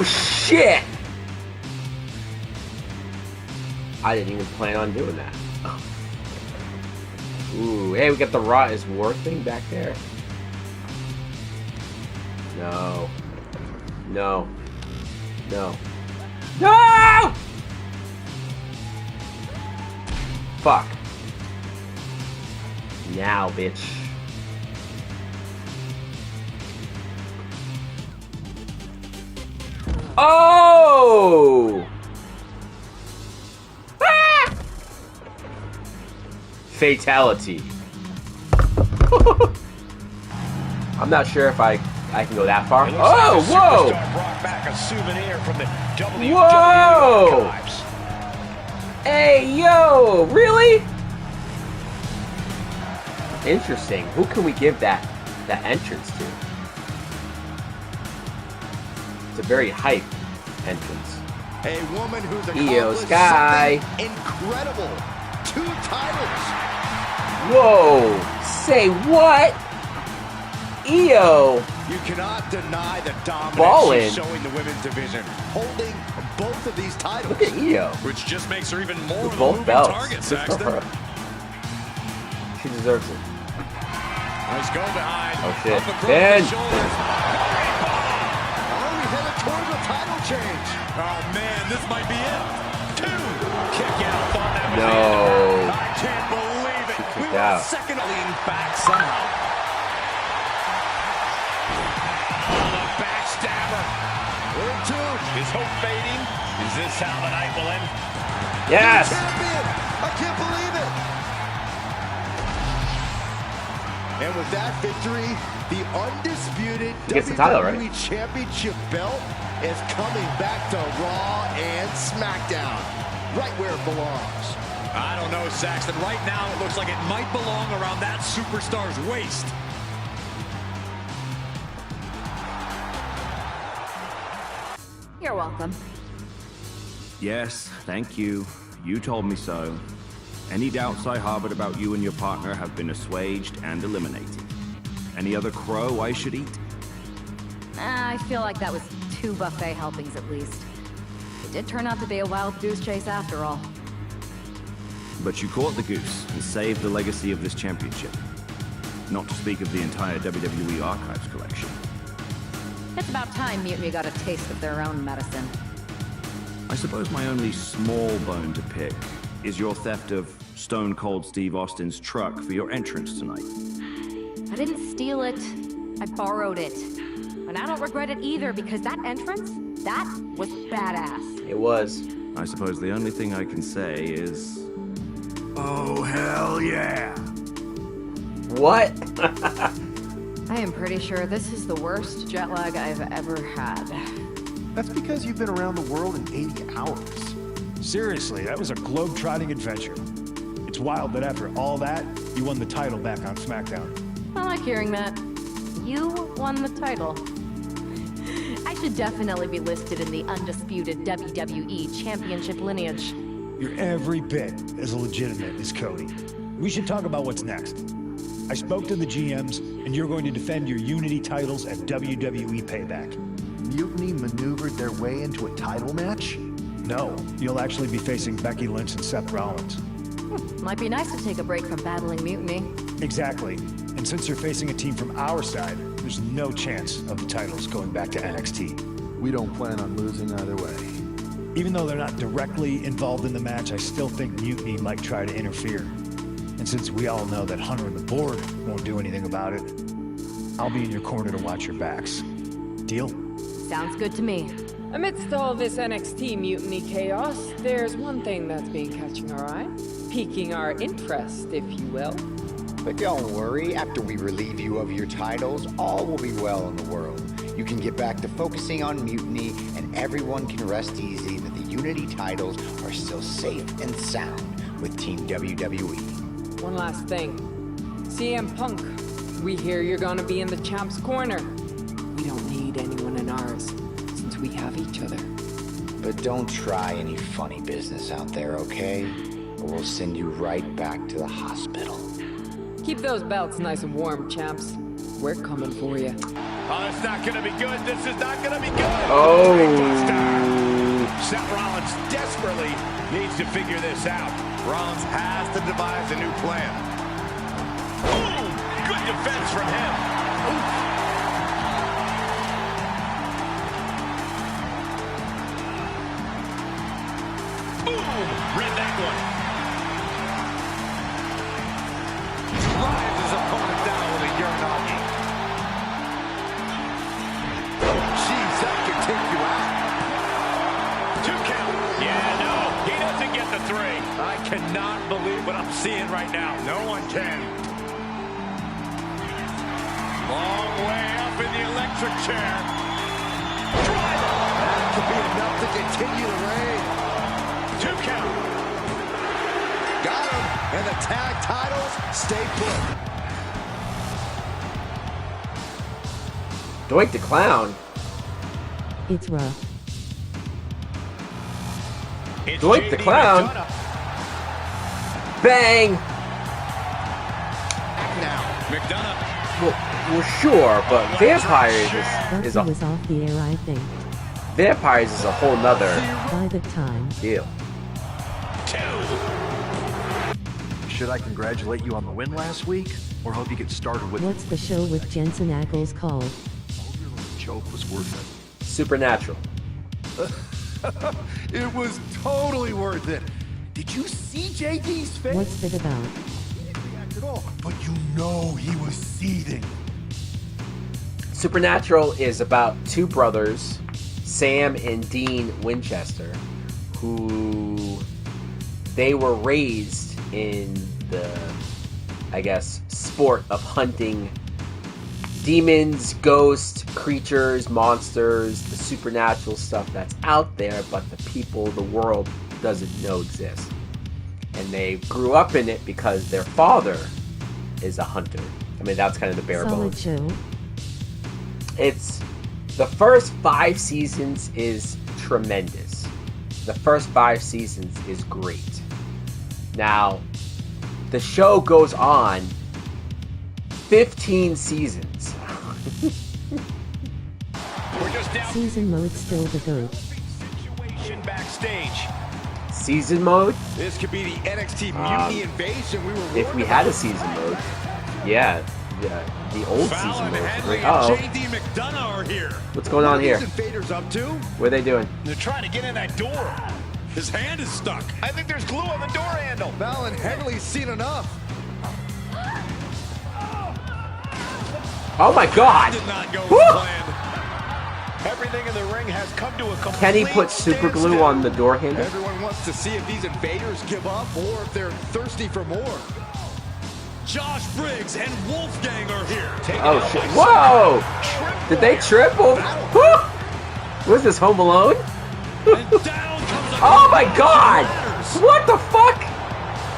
Speaker 1: Oh, shit! I didn't even plan on doing that. Ooh, hey, we got the Raw is War thing back there. No. No. No. No! Fuck. Now, bitch. Oh! Ah! Fatality. I'm not sure if I can go that far. Oh, whoa!
Speaker 3: Brought back a souvenir from the WWE
Speaker 1: Whoa!
Speaker 3: archives.
Speaker 1: Hey, yo! Really? Interesting. Who can we give that entrance to? It's a very hype entrance.
Speaker 2: A woman who's
Speaker 1: Io
Speaker 2: accomplished
Speaker 1: Sky.
Speaker 2: something incredible. 2 titles.
Speaker 1: Whoa! Say what? Io.
Speaker 2: You cannot deny the dominance
Speaker 1: Ballin'.
Speaker 2: she's showing the women's division, holding both of these titles.
Speaker 1: Look at Io.
Speaker 5: Which just makes her even more
Speaker 1: With
Speaker 5: of a
Speaker 1: both
Speaker 5: moving
Speaker 1: belts.
Speaker 5: target,
Speaker 1: Good for
Speaker 5: Saxton.
Speaker 1: her. She deserves it.
Speaker 3: Nice go behind.
Speaker 1: Oh shit.
Speaker 3: Up across
Speaker 1: Ben!
Speaker 3: the shoulders.
Speaker 2: Are we headed towards a title change?
Speaker 5: Oh man, this might be it. 2.
Speaker 3: Kick out. Thought that was
Speaker 1: No.
Speaker 3: the end. I can't believe it.
Speaker 1: She
Speaker 3: We
Speaker 1: kicked
Speaker 3: were
Speaker 1: out.
Speaker 3: a second lean back somehow. Oh, the backstabber.
Speaker 2: Where to?
Speaker 3: Is hope fading? Is this how the night will end?
Speaker 1: Yes!
Speaker 2: Champion! I can't believe it! And with that victory, the undisputed
Speaker 1: He gets the title, right?
Speaker 2: WWE Championship belt is coming back to Raw and SmackDown, right where it belongs.
Speaker 5: I don't know, Saxton. Right now, it looks like it might belong around that superstar's waist.
Speaker 15: You're welcome.
Speaker 16: Yes, thank you. You told me so. Any doubts I harbored about you and your partner have been assuaged and eliminated. Any other crow I should eat?
Speaker 15: I feel like that was 2 buffet helpings at least. It did turn out to be a wild goose chase after all.
Speaker 16: But you caught the goose and saved the legacy of this championship. Not to speak of the entire WWE Archives collection.
Speaker 15: It's about time Mutiny got a taste of their own medicine.
Speaker 16: I suppose my only small bone to pick is your theft of Stone Cold Steve Austin's truck for your entrance tonight.
Speaker 15: I didn't steal it. I borrowed it. And I don't regret it either because that entrance, that was badass.
Speaker 1: It was.
Speaker 16: I suppose the only thing I can say is...
Speaker 11: Oh, hell yeah!
Speaker 1: What?
Speaker 15: I am pretty sure this is the worst jet lag I've ever had.
Speaker 8: That's because you've been around the world in 80 hours.
Speaker 12: Seriously, that was a globe-trotting adventure. It's wild that after all that, you won the title back on SmackDown.
Speaker 15: I like hearing that. You won the title. I should definitely be listed in the undisputed WWE Championship lineage.
Speaker 12: You're every bit as legitimate as Cody. We should talk about what's next. I spoke to the GMs, and you're going to defend your Unity titles at WWE Payback.
Speaker 8: Mutiny maneuvered their way into a title match?
Speaker 12: No, you'll actually be facing Becky Lynch and Seth Rollins.
Speaker 15: Might be nice to take a break from battling Mutiny.
Speaker 12: Exactly. And since you're facing a team from our side, there's no chance of the titles going back to NXT.
Speaker 8: We don't plan on losing either way.
Speaker 12: Even though they're not directly involved in the match, I still think Mutiny might try to interfere. And since we all know that Hunter and the board won't do anything about it, I'll be in your corner to watch your backs. Deal?
Speaker 15: Sounds good to me.
Speaker 17: Amidst all this NXT mutiny chaos, there's one thing that's been catching our eye, piquing our interest, if you will.
Speaker 18: But don't worry, after we relieve you of your titles, all will be well in the world. You can get back to focusing on Mutiny, and everyone can rest easy that the Unity titles are still safe and sound with Team WWE.
Speaker 17: One last thing. CM Punk, we hear you're gonna be in the champ's corner. We don't need anyone in ours, since we have each other.
Speaker 18: But don't try any funny business out there, okay? Or we'll send you right back to the hospital.
Speaker 17: Keep those belts nice and warm, champs. We're coming for you.
Speaker 3: Oh, it's not going to be good. This is not going to be good.
Speaker 1: Oh.
Speaker 3: Seth Rollins desperately needs to figure this out. Rollins has to devise a new plan. Boom! Good defense from him. Boom! Read that one. Drives his opponent down with a Uranagi.
Speaker 2: Jeez, that could take you out.
Speaker 3: 2 count. Yeah, no, he doesn't get the 3. I cannot believe what I'm seeing right now. No one can. Long way up in the electric chair. Driver.
Speaker 2: That could be enough to continue the reign.
Speaker 3: 2 count.
Speaker 2: Got him. And the tag titles stay put.
Speaker 1: Doink the Clown.
Speaker 6: It's rough.
Speaker 3: It's
Speaker 1: Doink the Clown. Bang.
Speaker 3: Now, McDonough.
Speaker 1: Well, sure, but Vampires is
Speaker 6: Bucky was off the air, I think.
Speaker 1: Vampires is a whole nother
Speaker 6: By the time.
Speaker 1: deal.
Speaker 3: 2.
Speaker 11: Should I congratulate you on the win last week, or help you get started with...
Speaker 6: What's the show with Jensen Ackles called?
Speaker 11: Your little joke was worth it.
Speaker 1: Supernatural.
Speaker 2: It was totally worth it. Did you see JD's face?
Speaker 6: What's it about?
Speaker 2: He didn't react at all, but you know he was seething.
Speaker 1: Supernatural is about 2 brothers, Sam and Dean Winchester, who they were raised in the, I guess, sport of hunting demons, ghosts, creatures, monsters, the supernatural stuff that's out there, but the people, the world doesn't know exists. And they grew up in it because their father is a hunter. I mean, that's kind of the bare
Speaker 6: Solid
Speaker 1: bones.
Speaker 6: show.
Speaker 1: It's the first 5 seasons is tremendous. The first 5 seasons is great. Now, the show goes on 15 seasons.
Speaker 3: We're just down.
Speaker 6: Season mode still the GOAT.
Speaker 3: Situation backstage.
Speaker 1: Season mode?
Speaker 2: This could be the NXT Mutiny Invasion we were
Speaker 1: If we had a season mode, yeah, the old season mode. Was great. Uh-oh.
Speaker 3: JD McDonough are here.
Speaker 1: What's going on here?
Speaker 2: What are these invaders up to?
Speaker 1: What are they doing?
Speaker 3: They're trying to get in that door. His hand is stuck. I think there's glue on the door handle.
Speaker 2: Val and Henley's seen enough.
Speaker 1: Oh my God!
Speaker 3: Did not go as
Speaker 1: Woo!
Speaker 3: planned. Everything in the ring has come to a complete
Speaker 1: Kenny put super glue
Speaker 3: standstill.
Speaker 1: on the door handle.
Speaker 2: Everyone wants to see if these invaders give up or if they're thirsty for more.
Speaker 5: Josh Briggs and Wolfgang are here.
Speaker 1: Oh shit! Whoa! Did they triple? Was this Home Alone? Oh my God! What the fuck?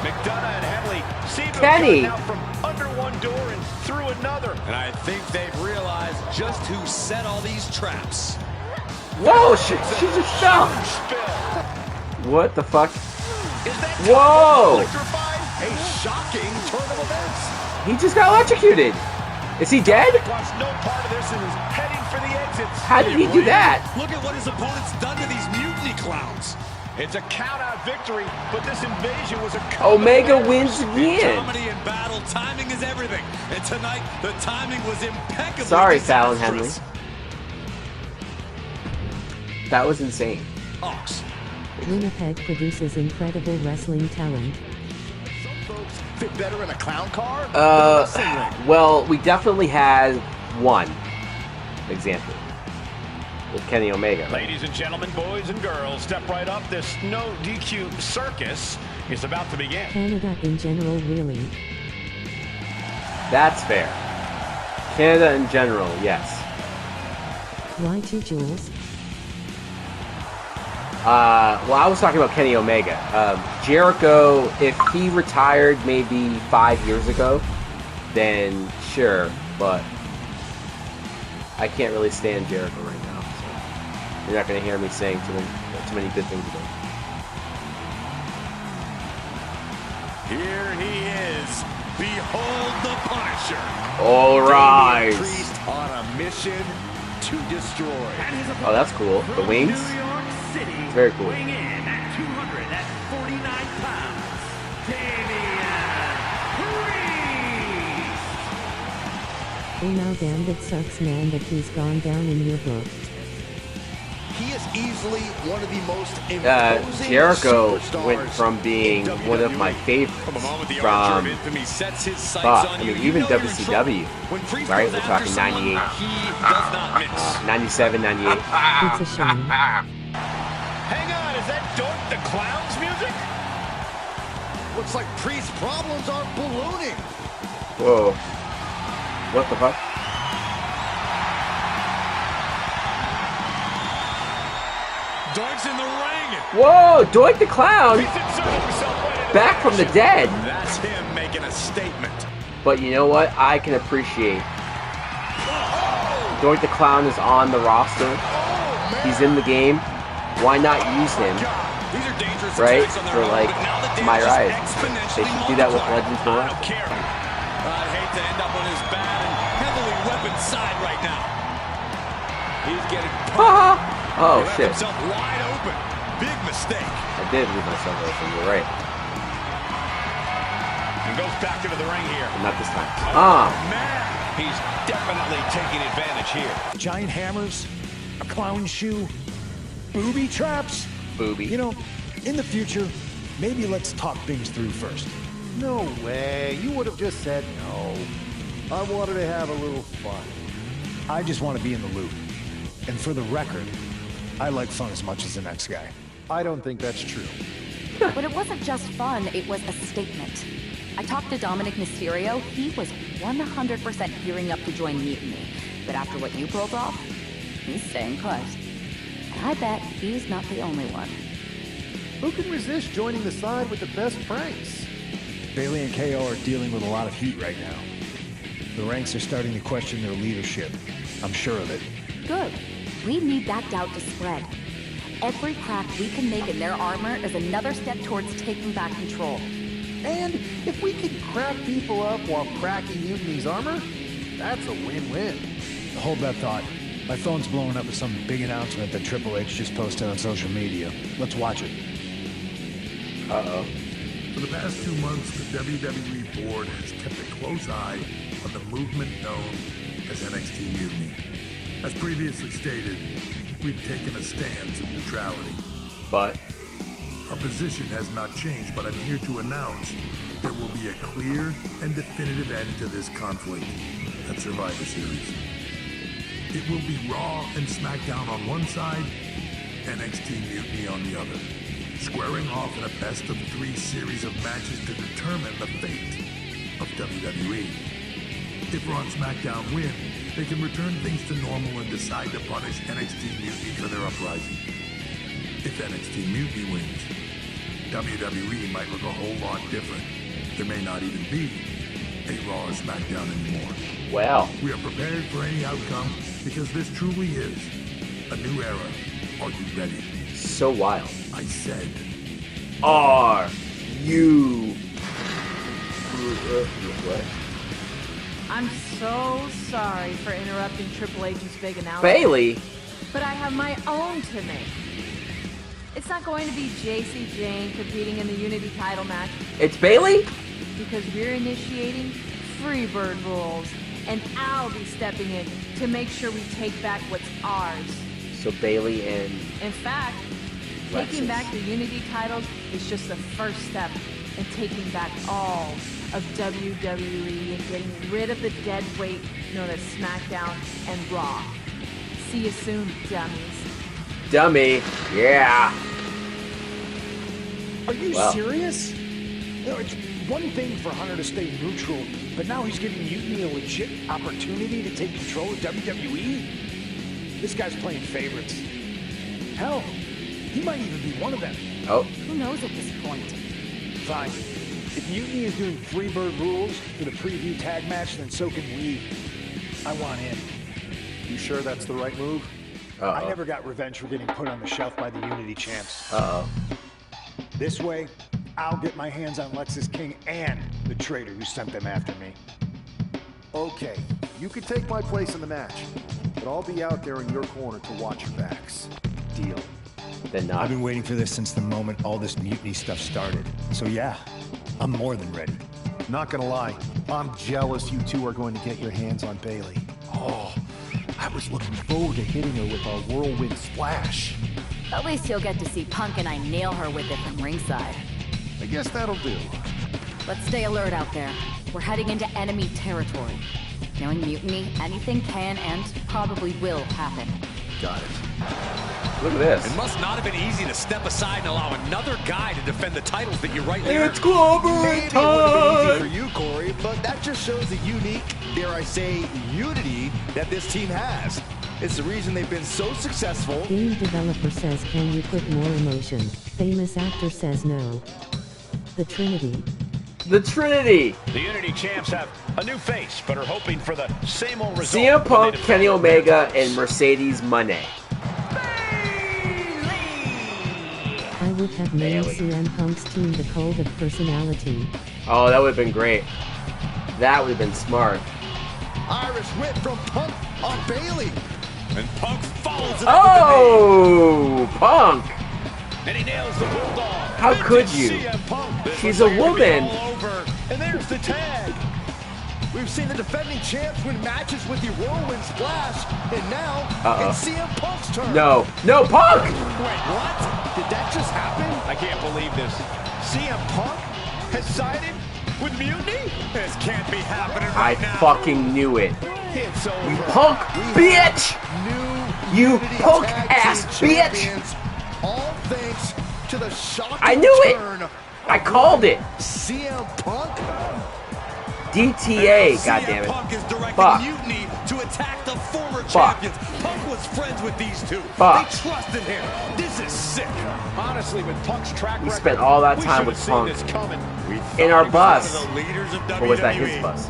Speaker 3: McDonough and Henley seem to
Speaker 1: Kenny.
Speaker 3: have gotten out from under one door and through another. And I think they've realized just who set all these traps.
Speaker 1: Whoa! She just fell.
Speaker 3: Spill.
Speaker 1: What the fuck?
Speaker 3: Is that
Speaker 1: Whoa!
Speaker 3: electrified?
Speaker 2: A shocking turn of events.
Speaker 1: He just got electrocuted. Is he dead?
Speaker 3: Wants no part of this and is heading for the exits.
Speaker 1: How did he do that?
Speaker 5: Look at what his opponent's done to these mutiny clowns.
Speaker 3: It's a count-out victory, but this invasion was a comeback.
Speaker 1: Omega wins again.
Speaker 5: Comedy and battle, timing is everything. And tonight, the timing was impeccable.
Speaker 1: Sorry, Fallon Henley. That was insane.
Speaker 5: Ox.
Speaker 6: Winnipeg produces incredible wrestling talent.
Speaker 2: Some folks fit better in a clown car.
Speaker 1: Well, we definitely had one example with Kenny Omega.
Speaker 3: Ladies and gentlemen, boys and girls, step right up. This no DQ circus is about to begin.
Speaker 6: Canada in general, really.
Speaker 1: That's fair. Canada in general, yes.
Speaker 6: Why 2 Jules?
Speaker 1: Well, I was talking about Kenny Omega. Jericho, if he retired maybe 5 years ago, then sure, but I can't really stand Jericho right now. So you're not going to hear me saying too many good things about him.
Speaker 3: Here he is. Behold the Punisher.
Speaker 1: All right.
Speaker 2: Priest on a mission to destroy.
Speaker 1: Oh, that's cool. The wings.
Speaker 2: New York City,
Speaker 1: It's very cool.
Speaker 2: weighing in at 249 pounds,
Speaker 6: Oh, now damn, it sucks, man, that he's gone down in your book.
Speaker 2: He is easily one of the most imposing
Speaker 1: Jericho
Speaker 2: superstars
Speaker 1: went from being
Speaker 2: in
Speaker 1: one of
Speaker 2: WWE.
Speaker 1: my favorites
Speaker 5: From the moment the
Speaker 1: from
Speaker 5: Archer of Infamy sets his sights
Speaker 1: fuck,
Speaker 5: on
Speaker 1: I
Speaker 5: you,
Speaker 1: mean,
Speaker 5: you
Speaker 1: even
Speaker 5: know you're in trouble.
Speaker 1: WCW,
Speaker 5: When Priest
Speaker 1: right?
Speaker 5: goes
Speaker 1: We're
Speaker 5: after
Speaker 1: talking
Speaker 5: someone,
Speaker 1: 98,
Speaker 5: he does not miss.
Speaker 1: 97, 98.
Speaker 6: It's a shame.
Speaker 3: Hang on, is that Dork the Clown's music?
Speaker 2: Looks like Priest's problems are ballooning.
Speaker 1: Whoa. What the fuck?
Speaker 5: Dork's in the ring.
Speaker 1: Whoa, Doink the Clown! Back from the dead!
Speaker 3: That's him making a statement.
Speaker 1: But you know what? I can appreciate. Doink the Clown is on the roster. He's in the game. Why not use him?
Speaker 5: These are dangerous
Speaker 1: Right?
Speaker 5: attacks on their
Speaker 1: For
Speaker 5: own,
Speaker 1: like
Speaker 5: but now the damage is
Speaker 1: Myrise.
Speaker 5: exponentially
Speaker 1: They should do that with
Speaker 5: multiplied.
Speaker 1: Legend
Speaker 5: I
Speaker 1: Tour.
Speaker 5: don't care. I'd hate to end up on his bad and heavily weaponed side right now. He's getting
Speaker 1: Oh
Speaker 5: he left
Speaker 1: shit.
Speaker 5: himself wide open. Big mistake.
Speaker 1: I did leave myself open, you're right.
Speaker 3: And goes back into the ring here.
Speaker 1: But not this time.
Speaker 3: Man, he's definitely taking advantage here.
Speaker 12: Giant hammers, a clown shoe, booby traps.
Speaker 1: Booby.
Speaker 12: You know, in the future, maybe let's talk things through first.
Speaker 8: No way. You would have just said no. I wanted to have a little fun.
Speaker 12: I just want to be in the loop. And for the record, I like fun as much as the next guy.
Speaker 8: I don't think that's true.
Speaker 15: But it wasn't just fun, it was a statement. I talked to Dominic Mysterio, he was 100% gearing up to join Mutiny. But after what you pulled off, he's staying put. And I bet he's not the only one.
Speaker 8: Who can resist joining the side with the best pranks?
Speaker 12: Bailey and KO are dealing with a lot of heat right now. The ranks are starting to question their leadership. I'm sure of it.
Speaker 15: Good. We need that doubt to spread. Every crack we can make in their armor is another step towards taking back control.
Speaker 8: And if we can crack people up while cracking Mutiny's armor, that's a win-win.
Speaker 12: Hold that thought. My phone's blowing up with some big announcement that Triple H just posted on social media. Let's watch it.
Speaker 1: Uh-oh.
Speaker 4: For the past 2 months, the WWE board has kept a close eye on the movement known as NXT Mutiny. As previously stated, we've taken a stance of neutrality.
Speaker 1: But
Speaker 4: our position has not changed, but I'm here to announce there will be a clear and definitive end to this conflict at Survivor Series. It will be Raw and SmackDown on one side, NXT Mutiny on the other, squaring off in a best-of-3 series of matches to determine the fate of WWE. If Raw and SmackDown win, they can return things to normal and decide to punish NXT Mutiny for their uprising. If NXT Mutiny wins, WWE might look a whole lot different. There may not even be a Raw or SmackDown anymore.
Speaker 1: Wow.
Speaker 4: We are prepared for any outcome because this truly is a new era. Are you ready?
Speaker 1: So wild.
Speaker 4: I said,
Speaker 1: Are you... What?
Speaker 14: I'm so sorry for interrupting Triple H's big announcement.
Speaker 1: Bailey?
Speaker 14: But I have my own to make. It's not going to be JC Jane competing in the Unity title match.
Speaker 1: It's Bailey?
Speaker 14: Because we're initiating Freebird rules, and I'll be stepping in to make sure we take back what's ours.
Speaker 1: So Bailey and...
Speaker 14: In fact, taking back the Unity titles is just the first step in taking back all of WWE and getting rid of the dead weight known as SmackDown and Raw. See you soon, dummies.
Speaker 1: Dummy. Yeah.
Speaker 12: Are you
Speaker 1: Wow.
Speaker 12: serious? No, it's one thing for Hunter to stay neutral, but now he's giving Mutiny a legit opportunity to take control of WWE? This guy's playing favorites. Hell, he might even be one of them.
Speaker 1: Oh.
Speaker 15: Who knows at this point?
Speaker 12: Fine. If Mutiny is doing Freebird rules for the preview tag match, then so can we. I want in.
Speaker 8: You sure that's the right move?
Speaker 12: I never got revenge for getting put on the shelf by the Unity champs.
Speaker 1: Uh-oh.
Speaker 12: This way, I'll get my hands on Lexus King and the traitor who sent them after me.
Speaker 8: Okay, you could take my place in the match, but I'll be out there in your corner to watch your backs. Deal.
Speaker 1: Then not.
Speaker 12: I've been waiting for this since the moment all this mutiny stuff started. So yeah, I'm more than ready.
Speaker 8: Not gonna lie, I'm jealous you two are going to get your hands on Bayley. Oh, I was looking forward to hitting her with our whirlwind splash.
Speaker 15: At least you'll get to see Punk and I nail her with it from ringside.
Speaker 8: I guess that'll do.
Speaker 15: Let's stay alert out there. We're heading into enemy territory. Knowing Mutiny, anything can and probably will happen.
Speaker 8: Got it.
Speaker 1: Look at this.
Speaker 5: It must not have been easy to step aside and allow another guy to defend the titles that you rightly
Speaker 1: It's
Speaker 2: Maybe
Speaker 1: clobber
Speaker 2: it would have been easy
Speaker 1: time!
Speaker 2: for you, Corey, but that just shows the unique, dare I say, unity that this team has. It's the reason they've been so successful.
Speaker 6: Game developer says, can you put more emotion? Famous actor says no. The Trinity.
Speaker 1: The Trinity!
Speaker 3: The Unity champs have a new face, but are hoping for the same old result.
Speaker 1: CM Punk, Kenny Omega, and Mercedes Moné.
Speaker 6: I would have named CM Punk's team the Cult of Personality.
Speaker 1: Oh, that would have been great. That would have been smart.
Speaker 2: Irish whip from Punk on Bayley.
Speaker 5: And Punk follows it
Speaker 1: Oh, Punk!
Speaker 3: And he nails the bulldog.
Speaker 1: How could you?
Speaker 3: CM Punk.
Speaker 1: She's a woman.
Speaker 2: All over. And there's the tag. We've seen the defending champs win matches with the whirlwind splash, and now it's CM Punk's turn.
Speaker 1: No, no, Punk!
Speaker 2: Wait, what? Did that just happen?
Speaker 3: I can't believe this.
Speaker 2: CM Punk has sided with Mutiny?
Speaker 5: This can't be happening
Speaker 1: I
Speaker 5: right now.
Speaker 1: fucking knew it.
Speaker 2: It's over.
Speaker 1: You punk bitch!
Speaker 2: New
Speaker 1: You
Speaker 2: Unity
Speaker 1: punk
Speaker 2: Tag
Speaker 1: ass
Speaker 2: Team
Speaker 1: bitch!
Speaker 2: champions, all thanks to the shocking
Speaker 1: I knew it!
Speaker 2: turn
Speaker 1: I called it!
Speaker 2: CM Punk?
Speaker 1: DTA, goddammit.
Speaker 5: Punk is directing
Speaker 1: Fuck.
Speaker 5: Mutiny to attack the former
Speaker 1: Fuck.
Speaker 5: champions. Punk was friends with these two.
Speaker 1: Fuck.
Speaker 5: They trusted him. This is sick.
Speaker 3: Honestly, with Punk's track
Speaker 1: We
Speaker 3: record,
Speaker 1: spent all that
Speaker 3: we
Speaker 1: time
Speaker 3: should
Speaker 1: with
Speaker 3: have seen
Speaker 1: Punk
Speaker 3: this coming.
Speaker 5: We
Speaker 1: in our
Speaker 5: thought he was
Speaker 1: bus.
Speaker 5: one of the leaders of WWE.
Speaker 1: Or was that his bus?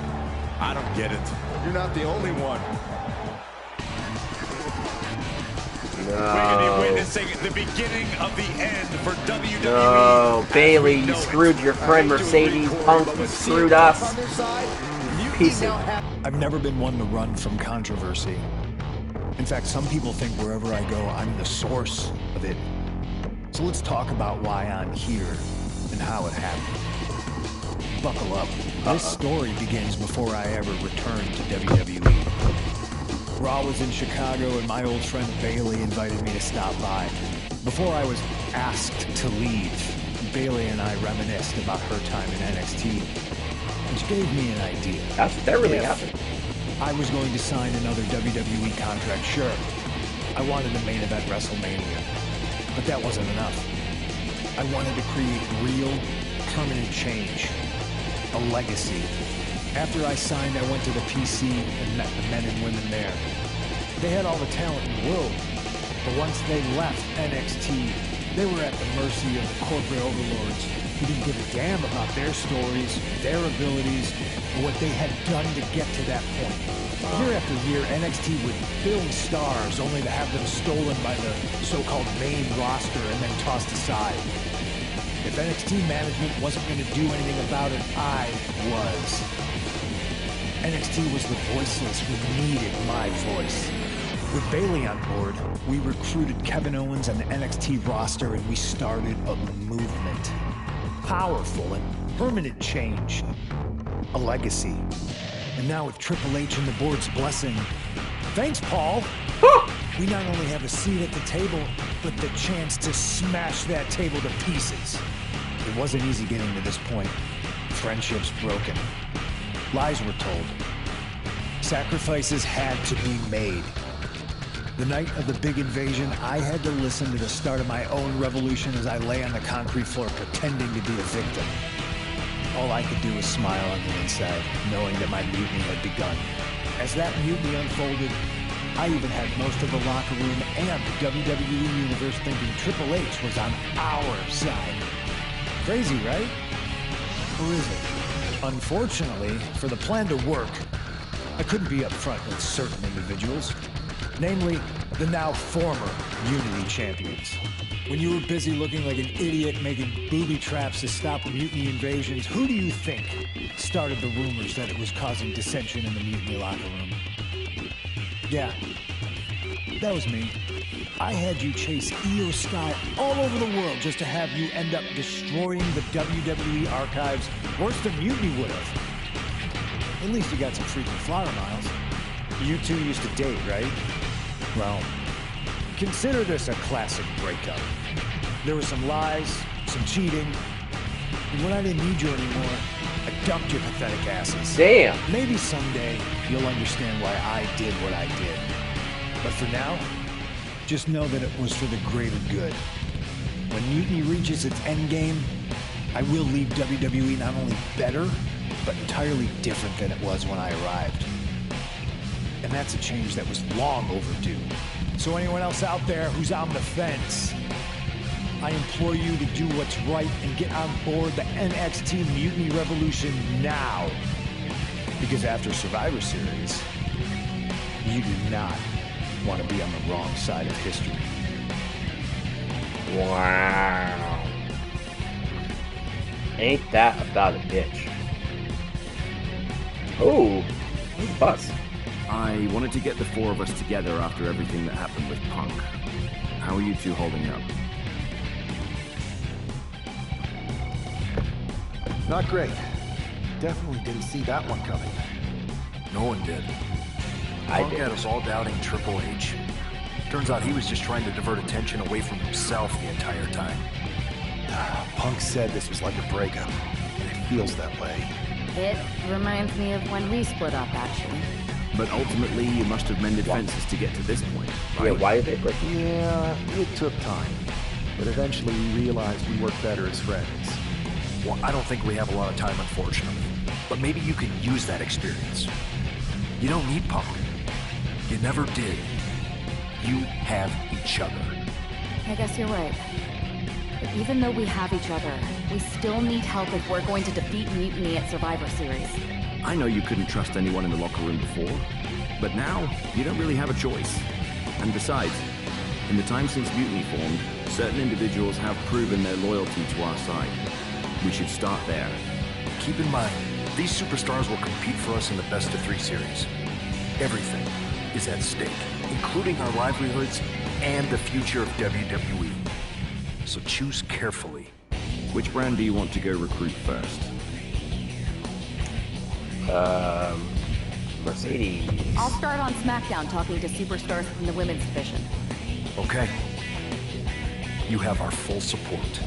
Speaker 5: I don't get it.
Speaker 2: You're not the only one.
Speaker 5: We're going to
Speaker 1: No.
Speaker 5: be witnessing the beginning of the end for WWE.
Speaker 1: No, Bailey, you screwed your friend Mercedes. Punk, you screwed us.
Speaker 2: On their side, Mutiny
Speaker 1: Piece
Speaker 2: now
Speaker 1: of...
Speaker 2: have
Speaker 12: I've never been one to run from controversy. In fact, some people think wherever I go, I'm the source of it. So let's talk about why I'm here and how it happened. Buckle up. This story begins before I ever returned to WWE. Raw was in Chicago and my old friend Bayley invited me to stop by. Before I was asked to leave, Bayley and I reminisced about her time in NXT, which gave me an idea.
Speaker 1: That really happened.
Speaker 12: I was going to sign another WWE contract, sure. I wanted to main event WrestleMania, but that wasn't enough. I wanted to create real, permanent change, a legacy. After I signed, I went to the PC and met the men and women there. They had all the talent in the world, but once they left NXT, they were at the mercy of the corporate overlords who didn't give a damn about their stories, their abilities, or what they had done to get to that point. Year after year, NXT would build stars only to have them stolen by the so-called main roster and then tossed aside. If NXT management wasn't going to do anything about it, I was. NXT was the voiceless who needed my voice. With Bayley on board, we recruited Kevin Owens and the NXT roster and we started a movement. Powerful and permanent change. A legacy. And now with Triple H and the board's blessing, thanks, Paul! We not only have a seat at the table, but the chance to smash that table to pieces. It wasn't easy getting to this point. Friendships broken. Lies were told. Sacrifices had to be made. The night of the big invasion, I had to listen to the start of my own revolution as I lay on the concrete floor pretending to be a victim. All I could do was smile on the inside, knowing that my mutiny had begun. As that mutiny unfolded, I even had most of the locker room and the WWE Universe thinking Triple H was on our side. Crazy, right? Or is it? Unfortunately, for the plan to work, I couldn't be upfront with certain individuals. Namely, the now former Unity champions. When you were busy looking like an idiot making booby traps to stop mutiny invasions, who do you think started the rumors that it was causing dissension in the mutiny locker room? Yeah, that was me. I had you chase Io Sky all over the world just to have you end up destroying the WWE archives worse than Mutiny would have. At least you got some freaking flower miles.
Speaker 8: You two used to date, right?
Speaker 12: Well, consider this a classic breakup. There were some lies, some cheating, and when I didn't need you anymore, I dumped your pathetic asses.
Speaker 1: Damn.
Speaker 12: Maybe someday you'll understand why I did what I did. But for now, just know that it was for the greater good. When Mutiny reaches its endgame, I will leave WWE not only better, but entirely different than it was when I arrived. And that's a change that was long overdue. So anyone else out there who's on the fence, I implore you to do what's right and get on board the NXT Mutiny Revolution now. Because after Survivor Series, you do not want to be on the wrong side of history.
Speaker 1: Wow. Ain't that about a bitch? Oh, bus.
Speaker 16: I wanted to get the four of us together after everything that happened with Punk. How are you two holding up?
Speaker 8: Not great. Definitely didn't see that one coming.
Speaker 11: No one did. Punk had us all doubting Triple H. Turns out he was just trying to divert attention away from himself the entire time.
Speaker 8: Punk said this was like a breakup, and it feels that way.
Speaker 15: It reminds me of when we split up, actually.
Speaker 16: But ultimately, you must have mended fences to get to this point, right?
Speaker 1: Yeah, why did they break up?
Speaker 8: Yeah, it took time. But eventually we realized we work better as friends.
Speaker 11: Well, I don't think we have a lot of time, unfortunately. But maybe you can use that experience. You don't need Punk. You never did. You have each other.
Speaker 15: I guess you're right. But even though we have each other, we still need help if we're going to defeat Mutiny at Survivor Series.
Speaker 16: I know you couldn't trust anyone in the locker room before, but now you don't really have a choice. And besides, in the time since Mutiny formed, certain individuals have proven their loyalty to our side. We should start there.
Speaker 11: Keep in mind, these superstars will compete for us in the best of 3 series. Everything is at stake, including our livelihoods and the future of WWE. So choose carefully.
Speaker 16: Which brand do you want to go recruit first?
Speaker 1: Mercedes.
Speaker 15: I'll start on SmackDown talking to superstars from the women's division.
Speaker 11: Okay. You have our full support.